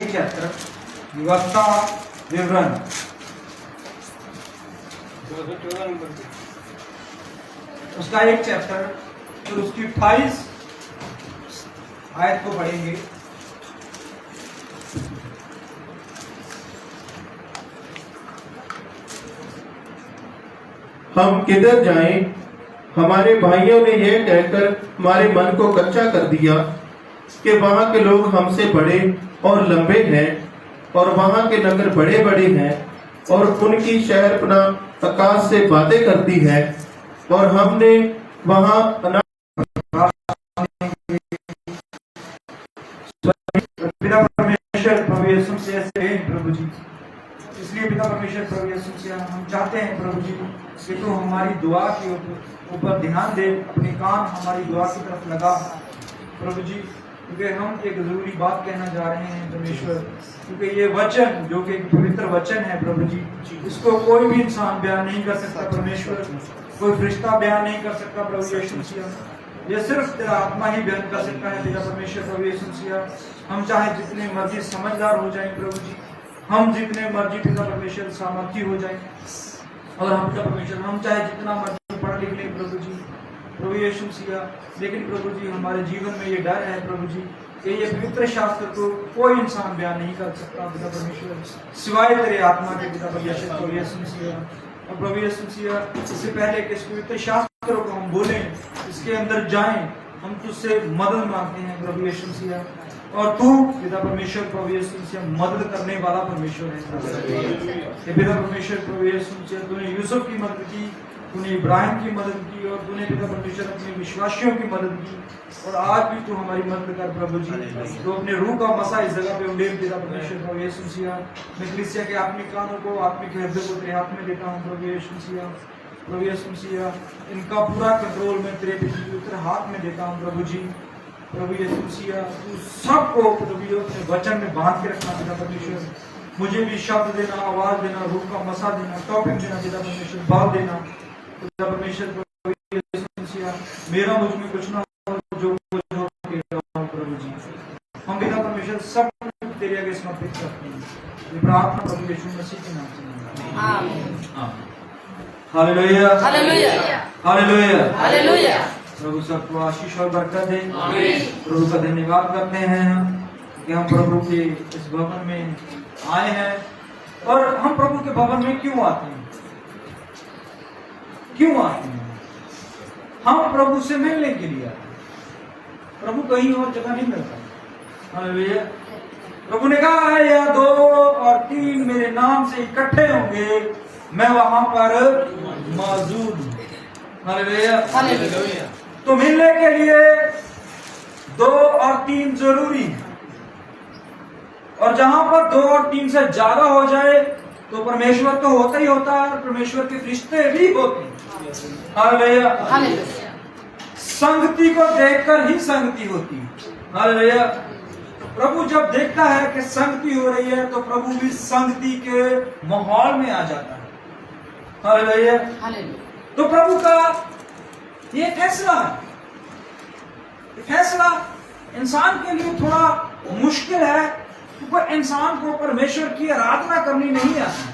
एक चैप्टर व्यवस्था विवरण, उसका एक चैप्टर, फिर उसकी 28 आयत को पढ़ेंगे। हम किधर जाएं? हमारे भाइयों ने यह कहकर हमारे मन को कच्चा कर दिया कि वहाँ के लोग हमसे बड़े और लंबे हैं और वहाँ के नगर बड़े बड़े हैं और उनकी शहरपनाह आकाश से बातें करती है और हमने वहाँ पिता परमेश्वर प्रभु यीशु मसीह से प्रभु जी, इसलिए पिता परमेश्वर प्रभु यीशु मसीह हम चाहते हैं प्रभु जी कि तू हमारी दुआ के ऊपर ध्यान दे, अपने कान हमारी दुआ की तरफ लगा प्रभु जी, क्योंकि हम एक जरूरी बात कहना जा रहे हैं परमेश्वर, क्योंकि ये वचन जो कि एक पवित्र वचन है प्रभु जी, इसको कोई भी इंसान बयान नहीं कर सकता परमेश्वर, कोई फरिश्ता बयान नहीं कर सकता प्रभु यीशु मसीह, ये सिर्फ तेरा आत्मा ही बयान कर सकता है तेरा परमेश्वर प्रभु यीशु मसीह। हम चाहे जितने मर्जी समझदार हो जाएं प्रभु जी, हम जितने मर्जी पिता परमेश्वर सामर्थी हो जाएं, और हम पिता परमेश्वर हम चाहे जितना मर्जी पढ़ लिख लें प्रभु जी प्रभु यीशु मसीह, लेकिन प्रभु जी हमारे जीवन में ये डर है प्रभु जी कि ये पवित्र शास्त्र को कोई इंसान बयान नहीं कर सकता पिता परमेश्वर, सिवाय तेरे आत्मा के पिता परमेश्वर प्रभु यीशु मसीह। और प्रभु यीशु मसीह, इससे पहले कि इस पवित्र शास्त्रों को हम बोलें, इसके अंदर जाएं, हम तुझसे मदद मांगते हैं प्रभु यीशु मसीह, और तू पिता परमेश्वर प्रभु यीशु मसीह मदद करने वाला परमेश्वर है। पिता परमेश्वर प्रभु यीशु मसीह, तूने यूसुफ की मदद की, तूने इब्राहिम की मदद की, और तूने पिता परमेश्वर अपने विश्वासियों की मदद की, और आज भी तू हमारी मदद कर प्रभु जी। तो अपने रूह का मसा इस जगह पे उंडेल पिता परमेश्वर प्रभु यीशु मसीह। मैं कलीसिया के आत्मिक कानों को, आत्मिक हृदय को तेरे हाथ में देता हूँ प्रभु यीशु मसीह। प्रभु यीशु मसीह, इनका पूरा कंट्रोल मैं तेरे पवित्र हाथ में देता हूँ प्रभु जी। प्रभु यीशु मसीह, तू सबको प्रभु अपने वचन में बांध के रखना पिता परमेश्वर, मुझे भी शब्द देना, आवाज देना, रूह का मसा देना, टॉपिक देना पिता परमेश्वर, बाल देना पिता परमेश्वर प्रभु यीशु मसीह। मेरा मुझ में कुछ ना हो जो प्रभु जी, हम पिता परमेश्वर सब तेरे आगे समर्पित करते हैं, ये प्रार्थना प्रभु यीशु मसीह के नाम से। आमीन। Hallelujah, hallelujah, hallelujah, hallelujah. प्रभु सबको आशीष और बरकत दे। प्रभु का धन्यवाद करते हैं कि हम प्रभु के इस भवन में आए हैं। और हम प्रभु के भवन में क्यों आते हैं? क्यों आते हैं? हम प्रभु से मिलने के लिए आते हैं। प्रभु कहीं और जगह नहीं मिलता। हालेलुया। प्रभु ने कहा है, या 2 और 3 मेरे नाम से इकट्ठे होंगे, मैं वहां पर मौजूद हूं। Hallelujah, hallelujah. तो मिलने के लिए 2 और 3 जरूरी है, और जहां पर 2 और 3 से ज्यादा हो जाए तो परमेश्वर तो होता ही होता है, और परमेश्वर के रिश्ते भी होते हैं। Hallelujah, hallelujah. संगति को देखकर ही संगति होती है। हालेलुया। प्रभु जब देखता है कि संगति हो रही है तो प्रभु भी संगति के माहौल में आ जाता है। Hallelujah, hallelujah. तो प्रभु का ये फैसला है, फैसला इंसान के लिए थोड़ा मुश्किल है, क्योंकि इंसान को परमेश्वर की आराधना करनी नहीं आती।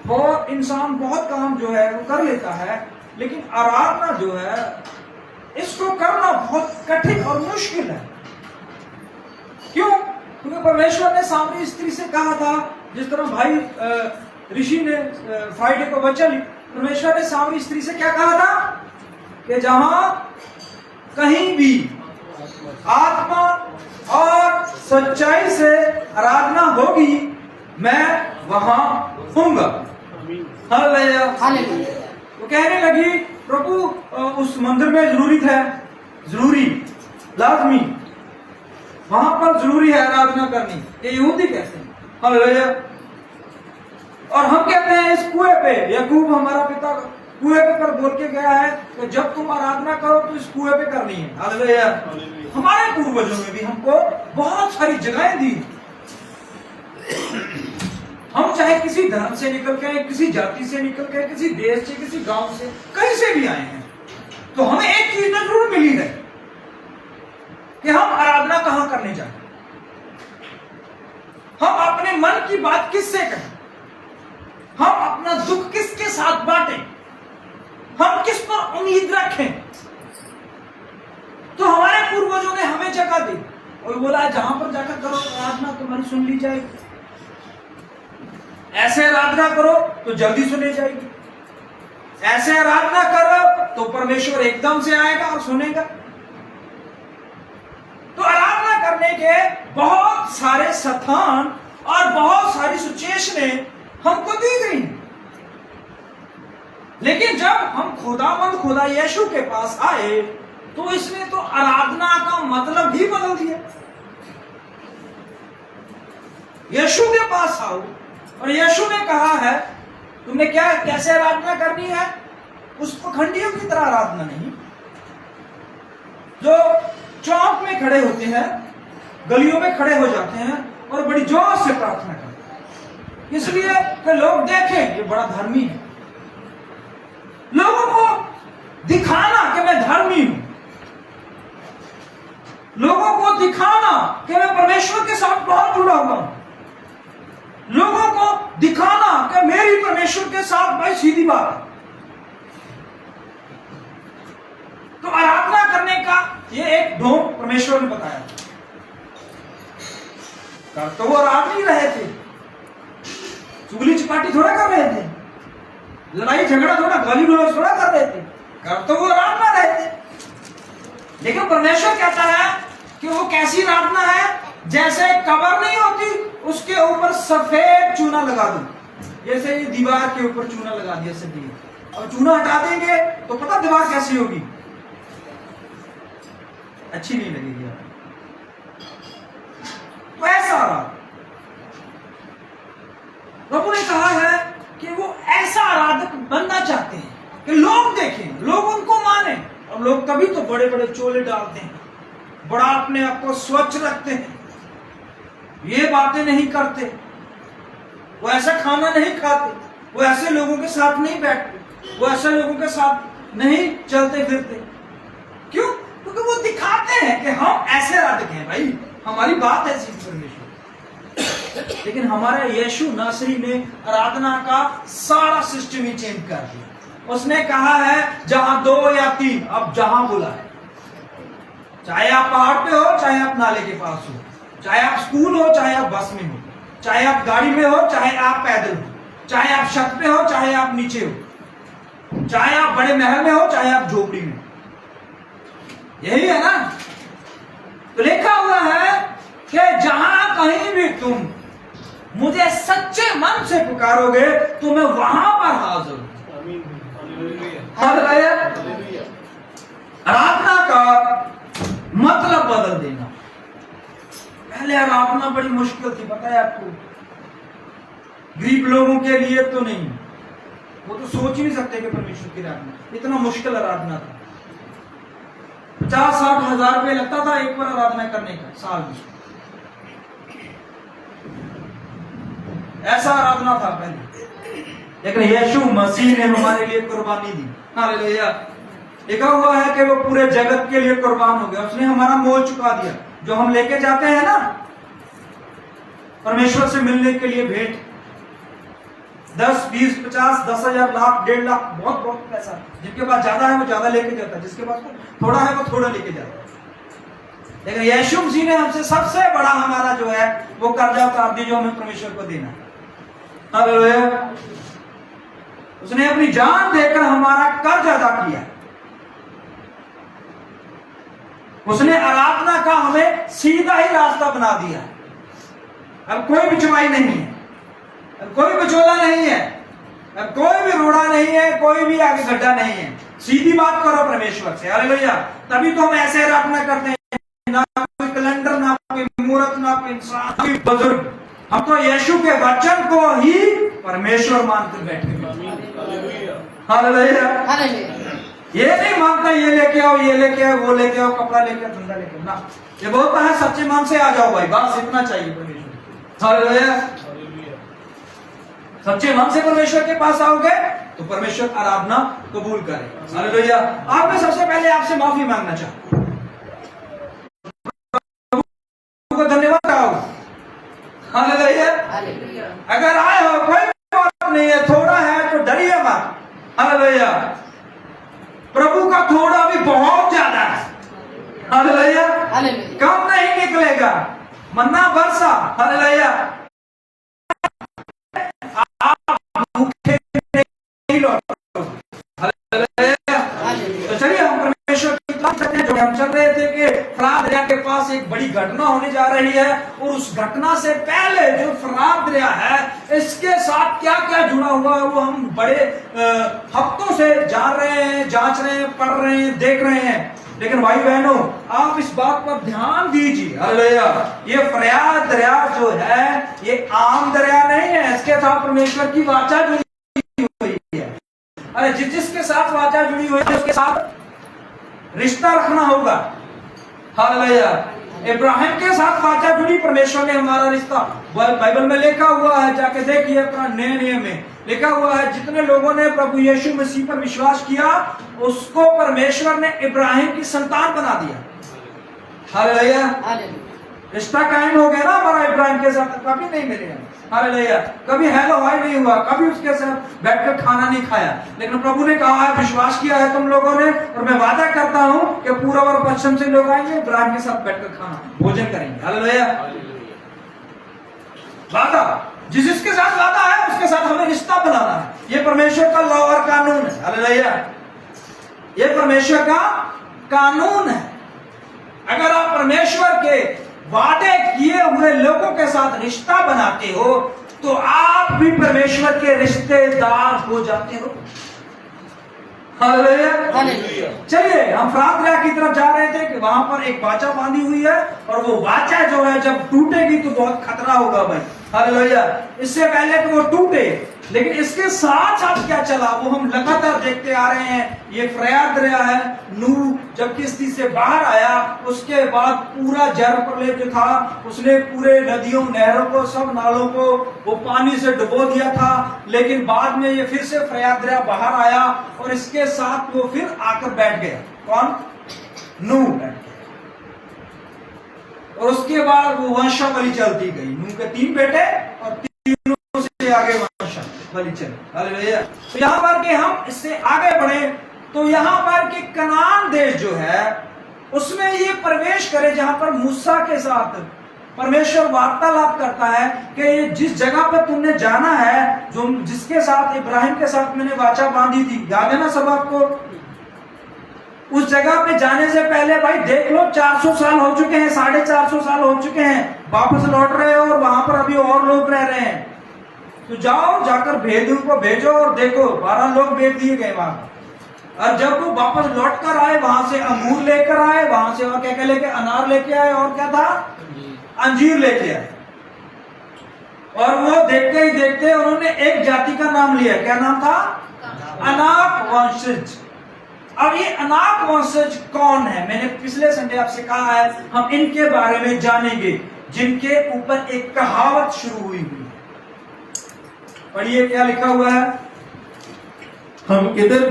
बहुत इंसान बहुत काम जो है वो कर लेता है, लेकिन आराधना जो है इसको करना बहुत कठिन और मुश्किल है। क्यों? क्योंकि परमेश्वर ने सामरी स्त्री से कहा था, जिस तरह भाई ऋषि ने फ्राइडे को वचन, परमेश्वर ने सामरी स्त्री से क्या कहा था कि जहां कहीं भी आत्मा और सच्चाई से आराधना होगी मैं वहां होऊंगा। Hallelujah, hallelujah. वो कहने लगी, प्रभु उस मंदिर में जरूरी था, जरूरी लाजमी वहां पर जरूरी है आराधना करनी, ये यहूदी कहते हैं। हालेलुया। और हम कहते हैं इस कुएं पे, याकूब हमारा पिता कुएं पे पर बोल के गया है कि जब तुम आराधना करो तो इस कुएं पे करनी है। हालेलुया। हमारे पूर्वजों ने भी हमको बहुत सारी जगहें दी। हम चाहे किसी धर्म से निकल के, किसी जाति से निकल के, किसी देश से, किसी गांव से, कहीं से भी आए हैं, तो हमें एक चीज तो जरूर मिली है कि हम आराधना कहां करने जाए। मन की बात किससे कहें, हम अपना दुख किसके साथ बांटें, हम किस पर उम्मीद रखें। तो हमारे पूर्वजों ने हमें जगह दी और बोला जहां पर जाकर करो आराधना तुम्हारी सुन ली जाएगी, ऐसे आराधना करो तो जल्दी सुनी जाएगी, ऐसे आराधना करो तो परमेश्वर एकदम से आएगा और सुनेगा। तो आराधना करने के बहुत सारे स्थान और बहुत सारी सिचुएशनें हमको दी गई, लेकिन जब हम खुदा यीशु के पास आए तो इसने तो आराधना का मतलब ही बदल दिया। यीशु के पास आओ और यीशु ने कहा है तुमने क्या कैसे आराधना करनी है, उस पखंडियों की तरह आराधना नहीं, जो चौक में खड़े होते हैं, गलियों में खड़े हो जाते हैं और बड़ी जोर से प्रार्थना करते हैं, इसलिए कि लोग देखें ये बड़ा धर्मी है, लोगों को दिखाना कि मैं धर्मी हूं, लोगों को दिखाना कि मैं परमेश्वर के साथ बहुत जुड़ा हुआ हूं, लोगों को दिखाना कि मेरी परमेश्वर के साथ भाई सीधी बात है। तो आराधना करने का ये एक ढोंग परमेश्वर ने बताया, कर तो वो आराध नहीं रहे थे, चुगली चपाटी थोड़ा कर रहे थे, लड़ाई झगड़ा थोड़ा गाली गलौज थोड़ा कर रहे थे, कर तो वो आराधना रहे थे। लेकिन परमेश्वर कहता है कि वो कैसी आराधना है, जैसे कब्र नहीं होती उसके ऊपर सफेद चूना लगा दो, जैसे ये दीवार के ऊपर चूना लगा दिया सभी, और चूना हटा देंगे तो पता दीवार कैसी होगी, अच्छी नहीं लगेगी। तो ऐसा प्रभु ने कहा है कि वो ऐसा आराधक बनना चाहते हैं कि लोग देखें, लोग उनको माने। और लोग कभी तो बड़े बड़े चोले डालते हैं, बड़ा अपने आप को स्वच्छ रखते हैं, ये बातें नहीं करते, वो ऐसा खाना नहीं खाते, वो ऐसे लोगों के साथ नहीं बैठते, वो ऐसे लोगों के साथ नहीं चलते फिरते। क्यों? क्योंकि वो दिखाते हैं कि हम ऐसे आराधक हैं, भाई हमारी बात ऐसी परमेश्वर। लेकिन हमारे यीशु नासरी ने आराधना का सारा सिस्टम ही चेंज कर दिया। उसने कहा है जहां 2 या 3, अब जहां बुला है, चाहे आप पहाड़ पे हो, चाहे आप नाले के पास हो, चाहे आप स्कूल हो, चाहे आप बस में हो, चाहे आप गाड़ी में हो, चाहे आप पैदल हो, चाहे आप छत पे हो, चाहे आप नीचे हो, चाहे आप बड़े महल में हो, चाहे आप झोपड़ी में, यही है ना। तो लिखा हुआ है कि जहां कहीं भी तुम मुझे सच्चे मन से पुकारोगे तो मैं वहां पर हाजिर हूं। आराधना का मतलब बदल देना। पहले आराधना बड़ी मुश्किल थी, पता है आपको, गरीब लोगों के लिए तो नहीं, वो तो सोच ही नहीं सकते कि परमेश्वर की आराधना इतना मुश्किल आराधना था। 50-60 हजार रुपये लगता था एक बार आराधना करने का साल में, ऐसा आराधना था पहले। लेकिन यीशु मसीह ने हमारे लिए कुर्बानी दी, हालेलुया। लिखा हुआ है कि वो पूरे जगत के लिए कुर्बान हो गया, उसने हमारा मोल चुका दिया। जो हम लेके जाते हैं ना परमेश्वर से मिलने के लिए भेंट, 10, 20, 50, 10,000, लाख, 1.5 लाख, बहुत बहुत पैसा। जिनके पास ज्यादा है वो ज्यादा लेके जाता है, जिसके पास थोड़ा है वो थोड़ा लेके जाता है। लेकिन यीशु मसीह ने हमसे सबसे बड़ा हमारा जो है वो कर्जा उतार दी, जो हमें परमेश्वर को देना है। हालेलुया। उसने अपनी जान देकर हमारा कर्ज अदा किया। उसने आराधना का हमें सीधा ही रास्ता बना दिया। अब कोई बिचवाई नहीं है, अब कोई बिचौला नहीं है, अब कोई भी रोड़ा नहीं है, कोई भी आगे गड्ढा नहीं है। सीधी बात करो परमेश्वर से, हालेलुया। तभी तो हम ऐसे आराधना करते हैं, ना कोई कैलेंडर, ना कोई मुहूर्त, ना कोई इंसान, कोई बुजुर्ग। हम तो यीशु के वचन को ही परमेश्वर मानकर बैठे हैं। हालेलुया। ये नहीं मानता ये लेके आओ, ये लेके आओ, वो लेके आओ, कपड़ा लेके आओ, धंधा लेके आओ, ना। ये बोलता है सच्चे मन से आ जाओ भाई, बस इतना चाहिए परमेश्वर। हालेलुया। सच्चे मन से परमेश्वर के पास आओगे तो परमेश्वर आराधना कबूल करे। हालेलुया। आप मैं सबसे पहले आपसे माफी मांगना चाहता हूं, धन्यवाद आओ। हालेलुया। हालेलुया। प्रभु का थोड़ा भी बहुत ज्यादा है। हालेलुया। कम नहीं निकलेगा। मन्ना बरसा। हालेलुया। आप भूखे नहीं लौटोगे। हालेलुया। तो चलिए हम परमेश्वर की बात करते हैं। जो हम चल रहे थे कि फरात दरिया के पास एक बड़ी घटना होने जा रही है और उस घटना से पहले जो फरात दरिया है इसके साथ क्या क्या जुड़ा हुआ है वो हम बड़े हफ्तों से जान रहे हैं, जांच रहे हैं, पढ़ रहे हैं, देख रहे हैं। लेकिन भाई बहनों आप इस बात पर ध्यान दीजिए। हालेलुया। ये फरात दरिया जो है ये आम दरिया नहीं है। इसके साथ परमेश्वर की वाचा जुड़ी हुई है। अरे जिसके साथ वाचा जुड़ी हुई है उसके साथ रिश्ता रखना होगा। हालेलुया। इब्राहिम के साथ वाचा जुड़ी, परमेश्वर ने हमारा रिश्ता बाइबल में लिखा हुआ है, जाके देखिए नए नियम में लिखा हुआ है जितने लोगों ने प्रभु यीशु मसीह पर विश्वास किया उसको परमेश्वर ने इब्राहिम की संतान बना दिया। हालेलुया। रिश्ता कायम हो गया ना हमारा इब्राहिम के साथ। कभी नहीं मिले। हालेलुया। कभी हेलो हाय नहीं हुआ, कभी उसके साथ बैठकर खाना नहीं खाया, लेकिन प्रभु ने कहा है विश्वास किया है तुम लोगों ने और मैं वादा करता हूं कि पूर्व और पश्चिम से लोग आएंगे इब्राहिम के साथ बैठकर खाना भोजन करेंगे। हालेलुया। वादा जिसके साथ वादा है उसके साथ हमें रिश्ता बनाना है। ये परमेश्वर का लॉ और कानून है। हालेलुया। ये परमेश्वर का कानून है। अगर आप परमेश्वर के वादे किए हुए लोगों के साथ रिश्ता बनाते हो तो आप भी परमेश्वर के रिश्तेदार हो जाते हो। हालेलुया। चलिए हम फरात दरिया की तरफ जा रहे थे कि वहां पर एक वाचा बांधी हुई है और वो वाचा जो है जब टूटेगी तो बहुत खतरा होगा भाई। हालेलुया। इससे पहले कि वो टूटे, लेकिन इसके साथ साथ क्या चला वो हम लगातार देखते आ रहे हैं। ये फरात दरिया है। नूह जब किश्ती से बाहर आया उसके बाद पूरा जल प्रलय जो था उसने पूरे नदियों नहरों को सब नालों को वो पानी से डुबो दिया था। लेकिन बाद में ये फिर से फरात दरिया बाहर आया और इसके साथ वो फिर आकर बैठ गया। कौन? नूह बैठ गया। और उसके बाद वो वंशावली चलती गई। नूह के 3 बेटे और तीनों से आगे वंशावली चली। हालेलुया। तो यहाँ पर कि हम इससे आगे बढ़े तो यहाँ पर कि कनान देश जो है उसमें ये प्रवेश करे जहां पर मूसा के साथ परमेश्वर वार्तालाप करता है कि ये जिस जगह पर तुमने जाना है जो जिसके साथ इब्राहिम के साथ मैंने वाचा बांधी थी, याद है ना सब आपको? उस जगह पे जाने से पहले भाई देख लो 400 साल हो चुके हैं, 450 साल हो चुके हैं, वापस लौट रहे हो और वहां पर अभी और लोग रह रहे हैं। तो जाओ जाकर भेदों को भेजो और देखो 12 लोग भेज दिए गए वहां। और जब वो वापस लौट कर आए वहां से अंगूर लेकर आए, वहां से और क्या क्या लेके आनार लेके आए और क्या था अंजीर लेके आए। और वो देखते ही देखते उन्होंने एक जाति का नाम लिया। क्या नाम था? अनाक वंशज। अब ये अनाक वंशज कौन है? मैंने पिछले संडे आपसे कहा है हम इनके बारे में जानेंगे जिनके ऊपर एक कहावत शुरू हुई है। पढ़िए क्या लिखा हुआ है। हम किधर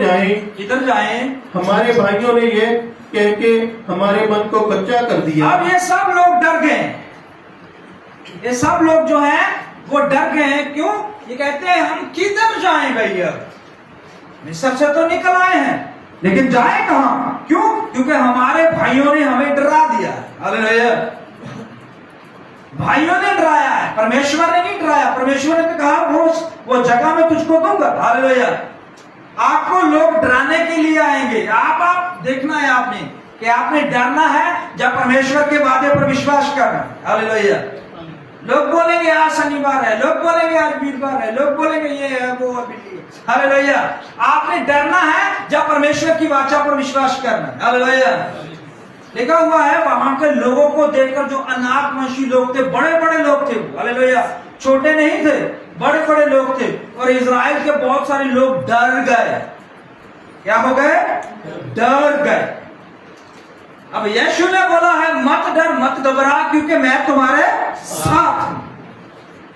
जाएं? हमारे भाइयों ने ये कह के हमारे मन को कच्चा कर दिया। अब ये सब लोग डर गए। ये सब लोग जो हैं वो डर गए हैं। क्यों? ये कहते हैं हम किधर जाएं भैया? मिस्र से तो निकल आए हैं लेकिन जाए कहां? क्यों? क्योंकि हमारे भाइयों ने हमें डरा दिया। हालेलुया। भाइयों ने डराया है, परमेश्वर ने नहीं डराया। परमेश्वर ने कहा वो जगह मैं तुझको दूंगा। हालेलुया। आपको लोग डराने के लिए आएंगे। आप देखना है आपने कि आपने डरना है जब परमेश्वर के वादे पर विश्वास करना है। हालेलुया। लोग बोलेंगे आज शनिवार है, लोग बोलेंगे आज वीरवार है, लोग बोलेंगे ये है वो है बिल्ली है। हालेलुया। आपने डरना है जब परमेश्वर की वाचा पर विश्वास करना है। हालेलुया। लिखा हुआ है वहां के लोगों को देखकर जो अनाक वंशी लोग थे, बड़े बड़े लोग थे। हालेलुया। छोटे नहीं थे, बड़े बड़े लोग थे। और इजराइल के बहुत सारे लोग डर गए। क्या हो गए? डर गए। अब यीशु ने बोला है मत डर मत घबरा क्योंकि मैं तुम्हारे साथ हूं।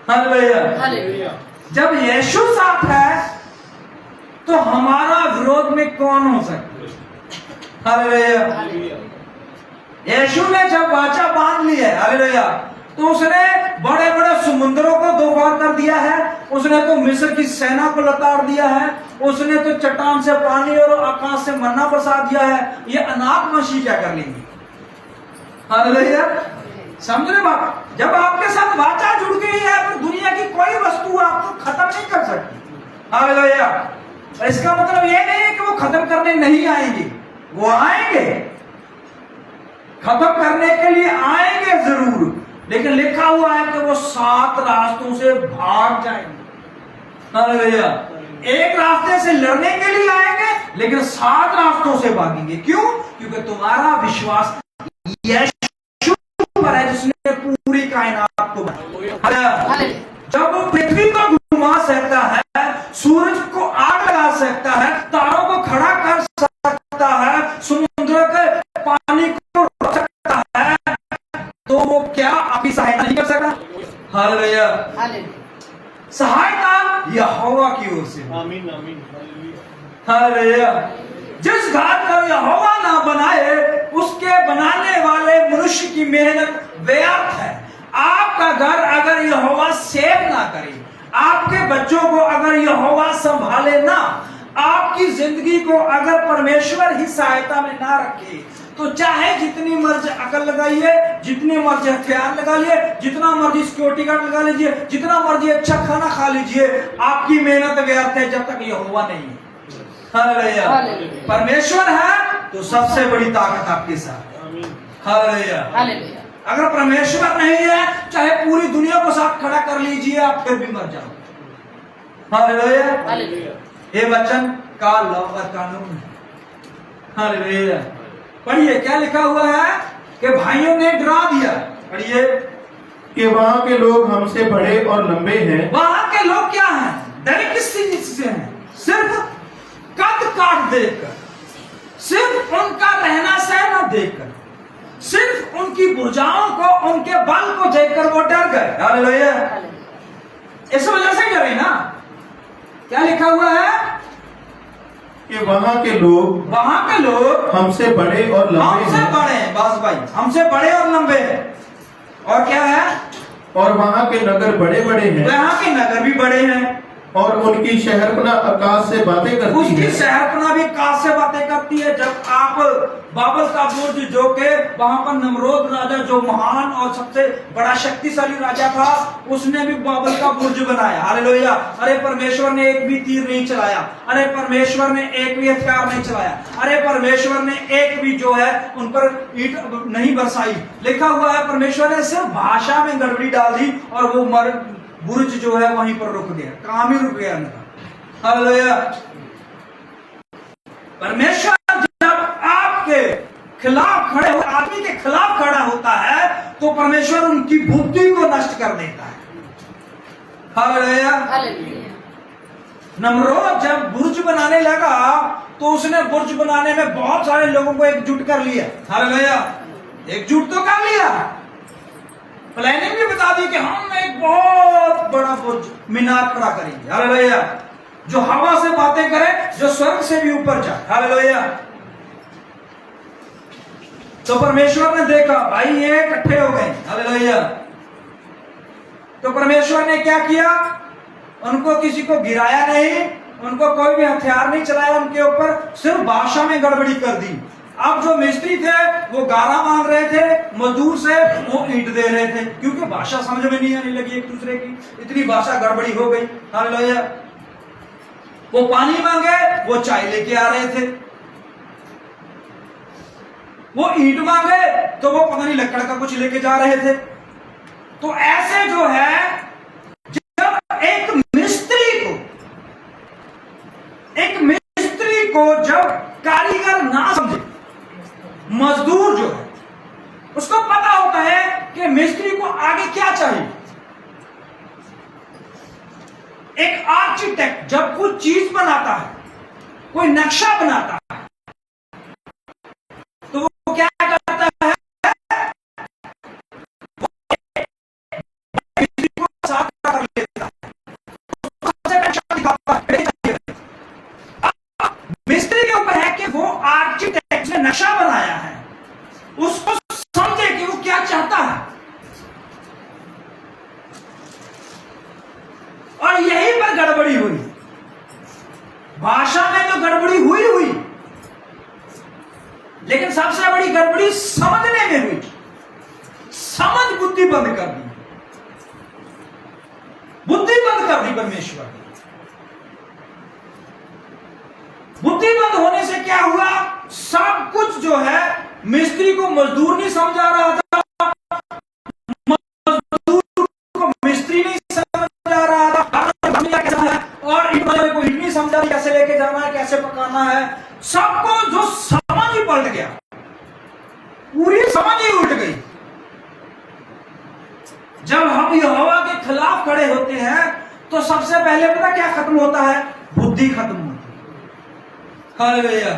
हालेलुया। जब यीशु साथ है तो हमारा विरोध में कौन हो सकता? हालेलुया। यीशु ने जब वाचा बांध ली है, हालेलुया, तो उसने बड़े बड़े समुद्रों को दो फाड़ कर दिया है। उसने तो मिस्र की सेना को लताड़ दिया है उसने तो चट्टान से पानी और आकाश से मन्ना बरसा दिया है, ये अनाथ मसीह क्या कर लेंगे? हालेलुया, समझ रहे बात? जब आपके साथ वाचा जुड़ गई है तो दुनिया की कोई वस्तु आपको खत्म नहीं कर सकती। हालेलुया, इसका मतलब ये नहीं है कि वो खत्म करने नहीं आएंगे, वो आएंगे, खत्म करने के लिए आएंगे जरूर, लेकिन लिखा हुआ है कि वो 7 रास्तों से भाग जाएंगे। हालेलुया, एक रास्ते से लड़ने के लिए आएंगे लेकिन 7 रास्तों से भागेंगे। क्यों? क्योंकि तुम्हारा विश्वास यीशु पर है जिसने पूरी कायनात को बनाया। जब वो पृथ्वी को घुमा सकता है, सूरज को आग लगा सकता है, तारों को खड़ा कर सकता है, समुद्र के पानी को रोक सकता है, तो वो क्या आपकी सहायता नहीं कर सकता? हालेलुया, सहायता यहोवा की ओर से। आमीन आमीन, हालेलुया, जिस घाट को यहोवा ना बनाए उसके बनाने वाले मनुष्य की मेहनत व्यर्थ है। आपका घर अगर यहोवा सेव ना करे, आपके बच्चों को अगर यहोवा संभाले ना, आपकी जिंदगी को अगर परमेश्वर ही सहायता में ना रखे, तो चाहे जितनी मर्जी अकल लगाइए, जितने मर्जी हथियार लगा लिए, जितना मर्जी सिक्योरिटी गार्ड लगा लीजिए, जितना मर्जी अच्छा खाना खा लीजिए, आपकी मेहनत व्यर्थ है जब तक यहोवा नहीं है। हालेलुया, परमेश्वर है तो सबसे बड़ी ताकत आपके साथ। हालेलुया, अगर परमेश्वर नहीं है, चाहे पूरी दुनिया को साथ खड़ा कर लीजिए, आप फिर भी मर जाओ। हालेलुया, ये वचन का लॉ और कानून है। हालेलुया, पढ़िए क्या लिखा हुआ है कि भाइयों ने डरा दिया। पढ़िए कि वहाँ के लोग हमसे बड़े और लंबे हैं। वहां के लोग क्या हैं? डरे किस चीज से हैं? सिर्फ कद काट देखकर, सिर्फ उनका रहना सहना देखकर, सिर्फ उनकी भुजाओं को, उनके बल को देखकर वो डर गए। हालेलुया, इस वजह से डरे ना। क्या लिखा हुआ है कि वहाँ के लोग हमसे बड़े और लंबे हमसे हैं। बड़े हैं, बस भाई, हमसे बड़े और लंबे हैं। और क्या है? और वहाँ के नगर बड़े बड़े हैं। वहाँ के नगर भी बड़े हैं और उनकी शहरपना आकाश से बातें करती उसकी है। शहरपना भी आकाश से बातें करती है। जब आप बाबल का बुर्ज, जो के वहां पर नमरोद राजा, जो महान और सबसे बड़ा शक्तिशाली राजा था, उसने भी बाबल का बुर्ज बनाया। हालेलुया, अरे परमेश्वर ने एक भी तीर नहीं चलाया, अरे परमेश्वर ने एक भी हथियार नहीं चलाया, अरे परमेश्वर ने एक भी जो है उन पर ईंट नहीं बरसाई। लिखा हुआ है परमेश्वर ने सिर्फ भाषा में गड़बड़ी डाल दी और वो बुर्ज जो है वहीं पर रुक गया, काम ही रुक गया उनका। हालेलुया, परमेश्वर जब आपके खिलाफ खड़े हो, आदमी के खिलाफ खड़ा होता है, तो परमेश्वर उनकी बुद्धि को नष्ट कर देता है। हालेलुया, नमरोद जब बुर्ज बनाने लगा तो उसने बुर्ज बनाने में बहुत सारे लोगों को एकजुट कर लिया। हालेलुया, एकजुट तो कर लिया, प्लानिंग भी बता दी कि हम एक बहुत बड़ा बुर्ज मीनार खड़ा करेंगे। हालेलुया, जो हवा से बातें करे, जो स्वर्ग से भी ऊपर जाए। हालेलुया, तो परमेश्वर ने देखा भाई ये इकट्ठे हो गए। हालेलुया, तो परमेश्वर ने क्या किया? उनको किसी को गिराया नहीं, उनको कोई भी हथियार नहीं चलाया उनके ऊपर, सिर्फ भाषा में गड़बड़ी कर दी। अब जो मिस्त्री थे वो गारा मांग रहे थे, मजदूर से वो ईंट दे रहे थे, क्योंकि भाषा समझ में नहीं आने लगी एक दूसरे की, इतनी भाषा गड़बड़ी हो गई। हालेलुया, वो पानी मांगे, वो चाय लेके आ रहे थे, वो ईंट मांगे तो वो पता नहीं लकड़ का कुछ लेके जा रहे थे। तो ऐसे जो है, जब एक मिस्त्री को जब कारीगर ना समझे, मजदूर जो है उसको पता होता है कि मिस्त्री को आगे क्या चाहिए। एक आर्किटेक्ट जब कोई चीज बनाता है, कोई नक्शा बनाता है, तो वो क्या करता है? मिस्त्री को साथ कर लेता है, मिस्त्री के ऊपर है कि वो आर्किटेक्ट ने नक्शा बनाया है, उसको समझे कि वो क्या चाहता है। और यहीं पर गड़बड़ी हुई। गड़बड़ी समझने में हुई। समझ बुद्धि बंद कर दी, बुद्धि बंद कर दी परमेश्वर ने। बुद्धि बंद होने से क्या हुआ? सब कुछ जो है, मिस्त्री को मजदूर नहीं समझा रहा था, मजदूर को मिस्त्री नहीं समझा रहा था, और ईट वाले को ईट नहीं समझा कैसे लेके जाना है, कैसे पकाना है। सबको जो समझ ही पलट गया, पूरी समझ ही उल्ट गई। जब हम यहोवा के खिलाफ खड़े होते हैं तो सबसे पहले पता क्या खत्म होता है? बुद्धि खत्म होती है। हालेलुया।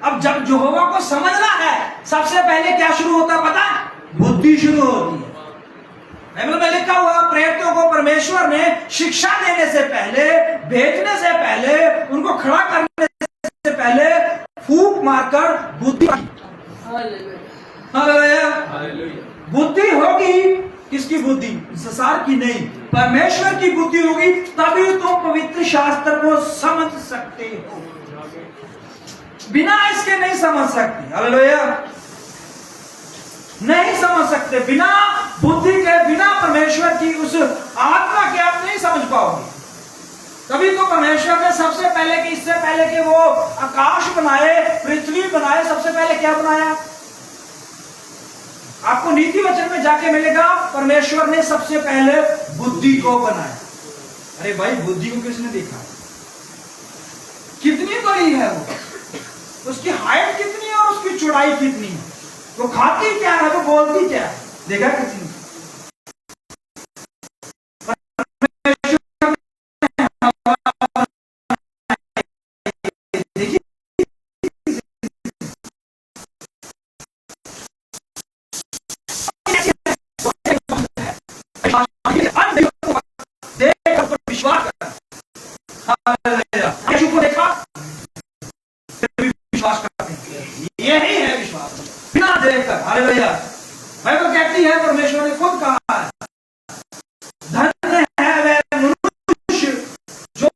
अब जब यहोवा को समझना है, सबसे पहले क्या शुरू होता है पता है? बुद्धि शुरू होती है। बाइबल में लिखा हुआ, प्रेरितों को परमेश्वर ने शिक्षा देने से पहले, भेजने से पहले, उनको खड़ा करने से पहले फूंक मारकर बुद्धि। हालेलुया। बुद्धि होगी, किसकी बुद्धि? संसार की नहीं, परमेश्वर की बुद्धि होगी, तभी तुम पवित्र शास्त्र को समझ सकते हो। बिना इसके नहीं समझ सकते। हालेलुया। नहीं समझ सकते, बिना बुद्धि के, बिना परमेश्वर की उस आत्मा के आप नहीं समझ पाओगे। तभी तो परमेश्वर ने सबसे पहले कि इससे पहले कि वो आकाश बनाए, पृथ्वी बनाए, सबसे पहले क्या बनाया? आपको नीति वचन में जाके मिलेगा, परमेश्वर ने सबसे पहले बुद्धि को बनाया। अरे भाई, बुद्धि को किसने देखा? कितनी बड़ी है वो, उसकी हाइट कितनी है और उसकी चौड़ाई कितनी है, वो खाती क्या है, वो बोलती क्या है, देखा किसी ने? विश्वास को देखा, विश्वास करते हैं, यही है विश्वास, बिना देखकर। हालेलुया। बाइबल कहती है, परमेश्वर ने खुद कहा है, धन्य है वह मनुष्य जो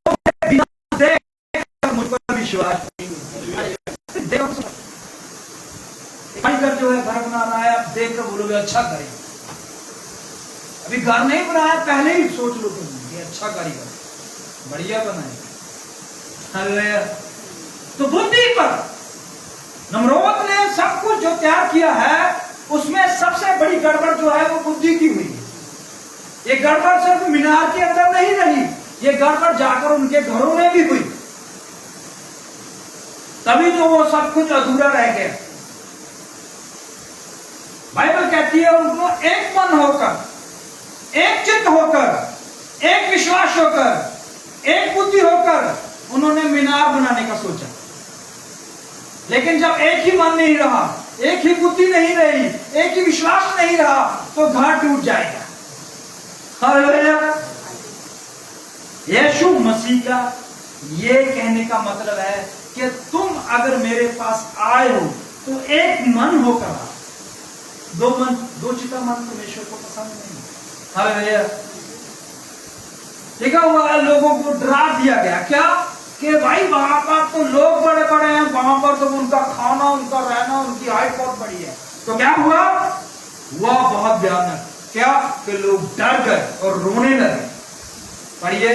बिना देखकर मुझ पर विश्वास कर जो है घर बना रहा है, आप देख कर बोलोगे अच्छा करेगा। अभी घर नहीं बनाया, पहले ही सोच लो तुम ये अच्छा कारीगर, बढ़िया बनाएगा। हालेलुया। तो बुद्धि पर नमरोद ने सब कुछ जो तैयार किया है, उसमें सबसे बड़ी गड़बड़ जो है वो बुद्धि की हुई है। ये गड़बड़ सिर्फ मीनार के अंदर नहीं रही, ये गड़बड़ जाकर उनके घरों में भी हुई, तभी तो वो सब कुछ अधूरा रह गया। बाइबल कहती है, उनको एक मन होकर, एक चित्त होकर, एक विश्वास होकर, एक बुद्धि होकर उन्होंने मीनार बनाने का सोचा। लेकिन जब एक ही मन नहीं रहा, एक ही बुद्धि नहीं रही, एक ही विश्वास नहीं रहा, तो घर टूट जाएगा। हालेलुया। यीशु मसीह का ये कहने का मतलब है कि तुम अगर मेरे पास आए हो तो एक मन होकर आओ। दो मन, दो चिता मन परमेश्वर को पसंद नहीं। हालेलुया। लिखा हुआ है, लोगों को डरा दिया गया क्या? कि भाई वहां पर तो लोग बड़े बड़े हैं, वहां पर तो उनका खाना, उनका रहना, उनकी हाइट बहुत बड़ी है। तो क्या हुआ? बहुत भयानक। क्या? कि लोग डर गए और रोने लगे। पढ़िए।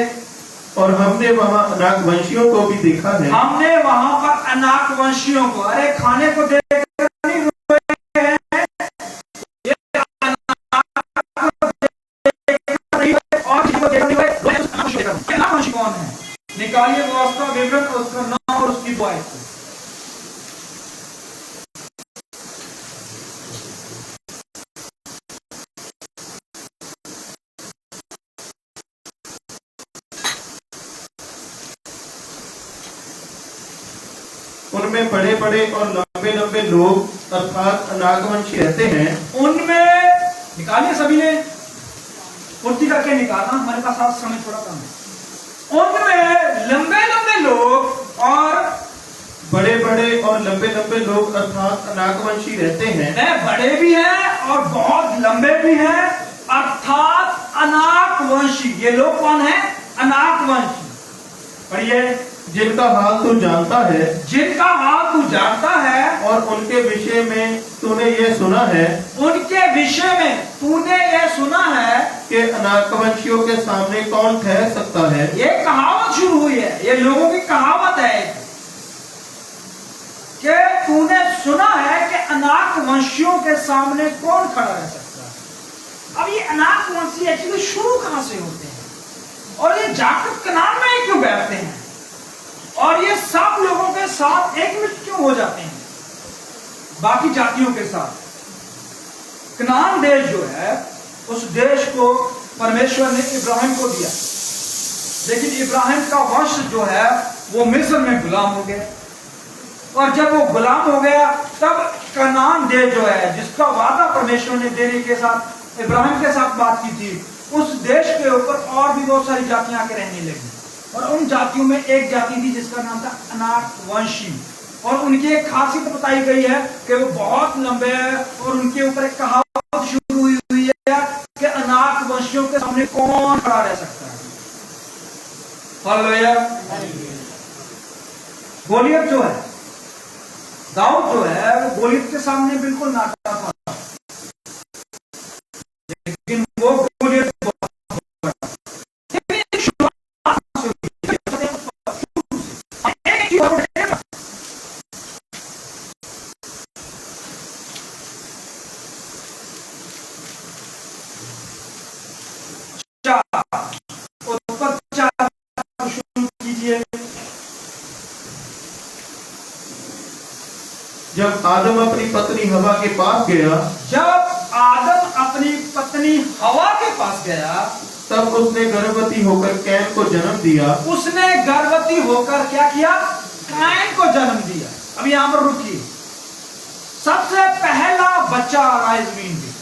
और हमने वहां अनाकवंशियों को भी देखा है। हमने वहां पर अनाकवंशियों को, अरे खाने को देख नहीं रोए हैं, ये अनाकवंशी कौन है? निकालिए वो उसका विवरण, उसका नाम और उसकी बुआई। उनमें बड़े बड़े और लंबे लंबे लोग अर्थात अनाकवंशी रहते हैं। उनमें निकालिए, सभी ने पूर्ति करके निकालना, हमारे पास आज समय थोड़ा कम है। उनमें लंबे लंबे लोग और बड़े बड़े और लंबे लंबे लोग अर्थात अनाकवंशी रहते हैं। बड़े भी हैं और बहुत लंबे भी हैं, अर्थात अनाकवंशी। ये लोग कौन है? अनाकवंशी। पढ़िए। जिनका हाल तू जानता है, जिनका हाल तू जानता है, और उनके विषय में तूने ये सुना है उनके विषय में तूने ये सुना है कि अनाकवंशियों के सामने कौन ठहर सकता है। ये कहावत शुरू हुई है, ये लोगों की कहावत है कि तूने सुना है कि अनाक वंशियों के सामने कौन खड़ा रह सकता है। अब ये अनाक वंशी एक्चुअली शुरू कहां से होते हैं और ये जाकर कनान में क्यों बैठते हैं और ये सब लोगों के साथ एकमित क्यों हो जाते हैं बाकी जातियों के साथ। कनान देश जो है उस देश को परमेश्वर ने इब्राहिम को दिया, लेकिन इब्राहिम का वंश जो है वो मिस्र में गुलाम हो गया, और जब वो गुलाम हो गया तब कनान देश जो है जिसका वादा परमेश्वर ने देने के साथ इब्राहिम के साथ बात की थी, उस देश के ऊपर और भी बहुत सारी जातियां आके रहने लगी, और उन जातियों में एक जाति थी जिसका नाम था अनाक वंशी, और उनकी एक खासियत बताई गई है कि वो बहुत लंबे हैं, और उनके ऊपर एक कहावत शुरू हुई है कि अनाक वंशियों के सामने कौन खड़ा रह सकता है। हालेलुया। गोलियत जो है, दाऊद जो है वो गोलियत के सामने बिल्कुल नाटा था, लेकिन वो गोलियत जब आदम अपनी पत्नी हवा के पास गया, जब आदम अपनी पत्नी हवा के पास गया, तब उसने गर्भवती होकर कैन को जन्म दिया। उसने गर्भवती होकर क्या किया? कैन को जन्म दिया। अब यहां पर रुकिए, सबसे पहला बच्चा आया जमीन पे,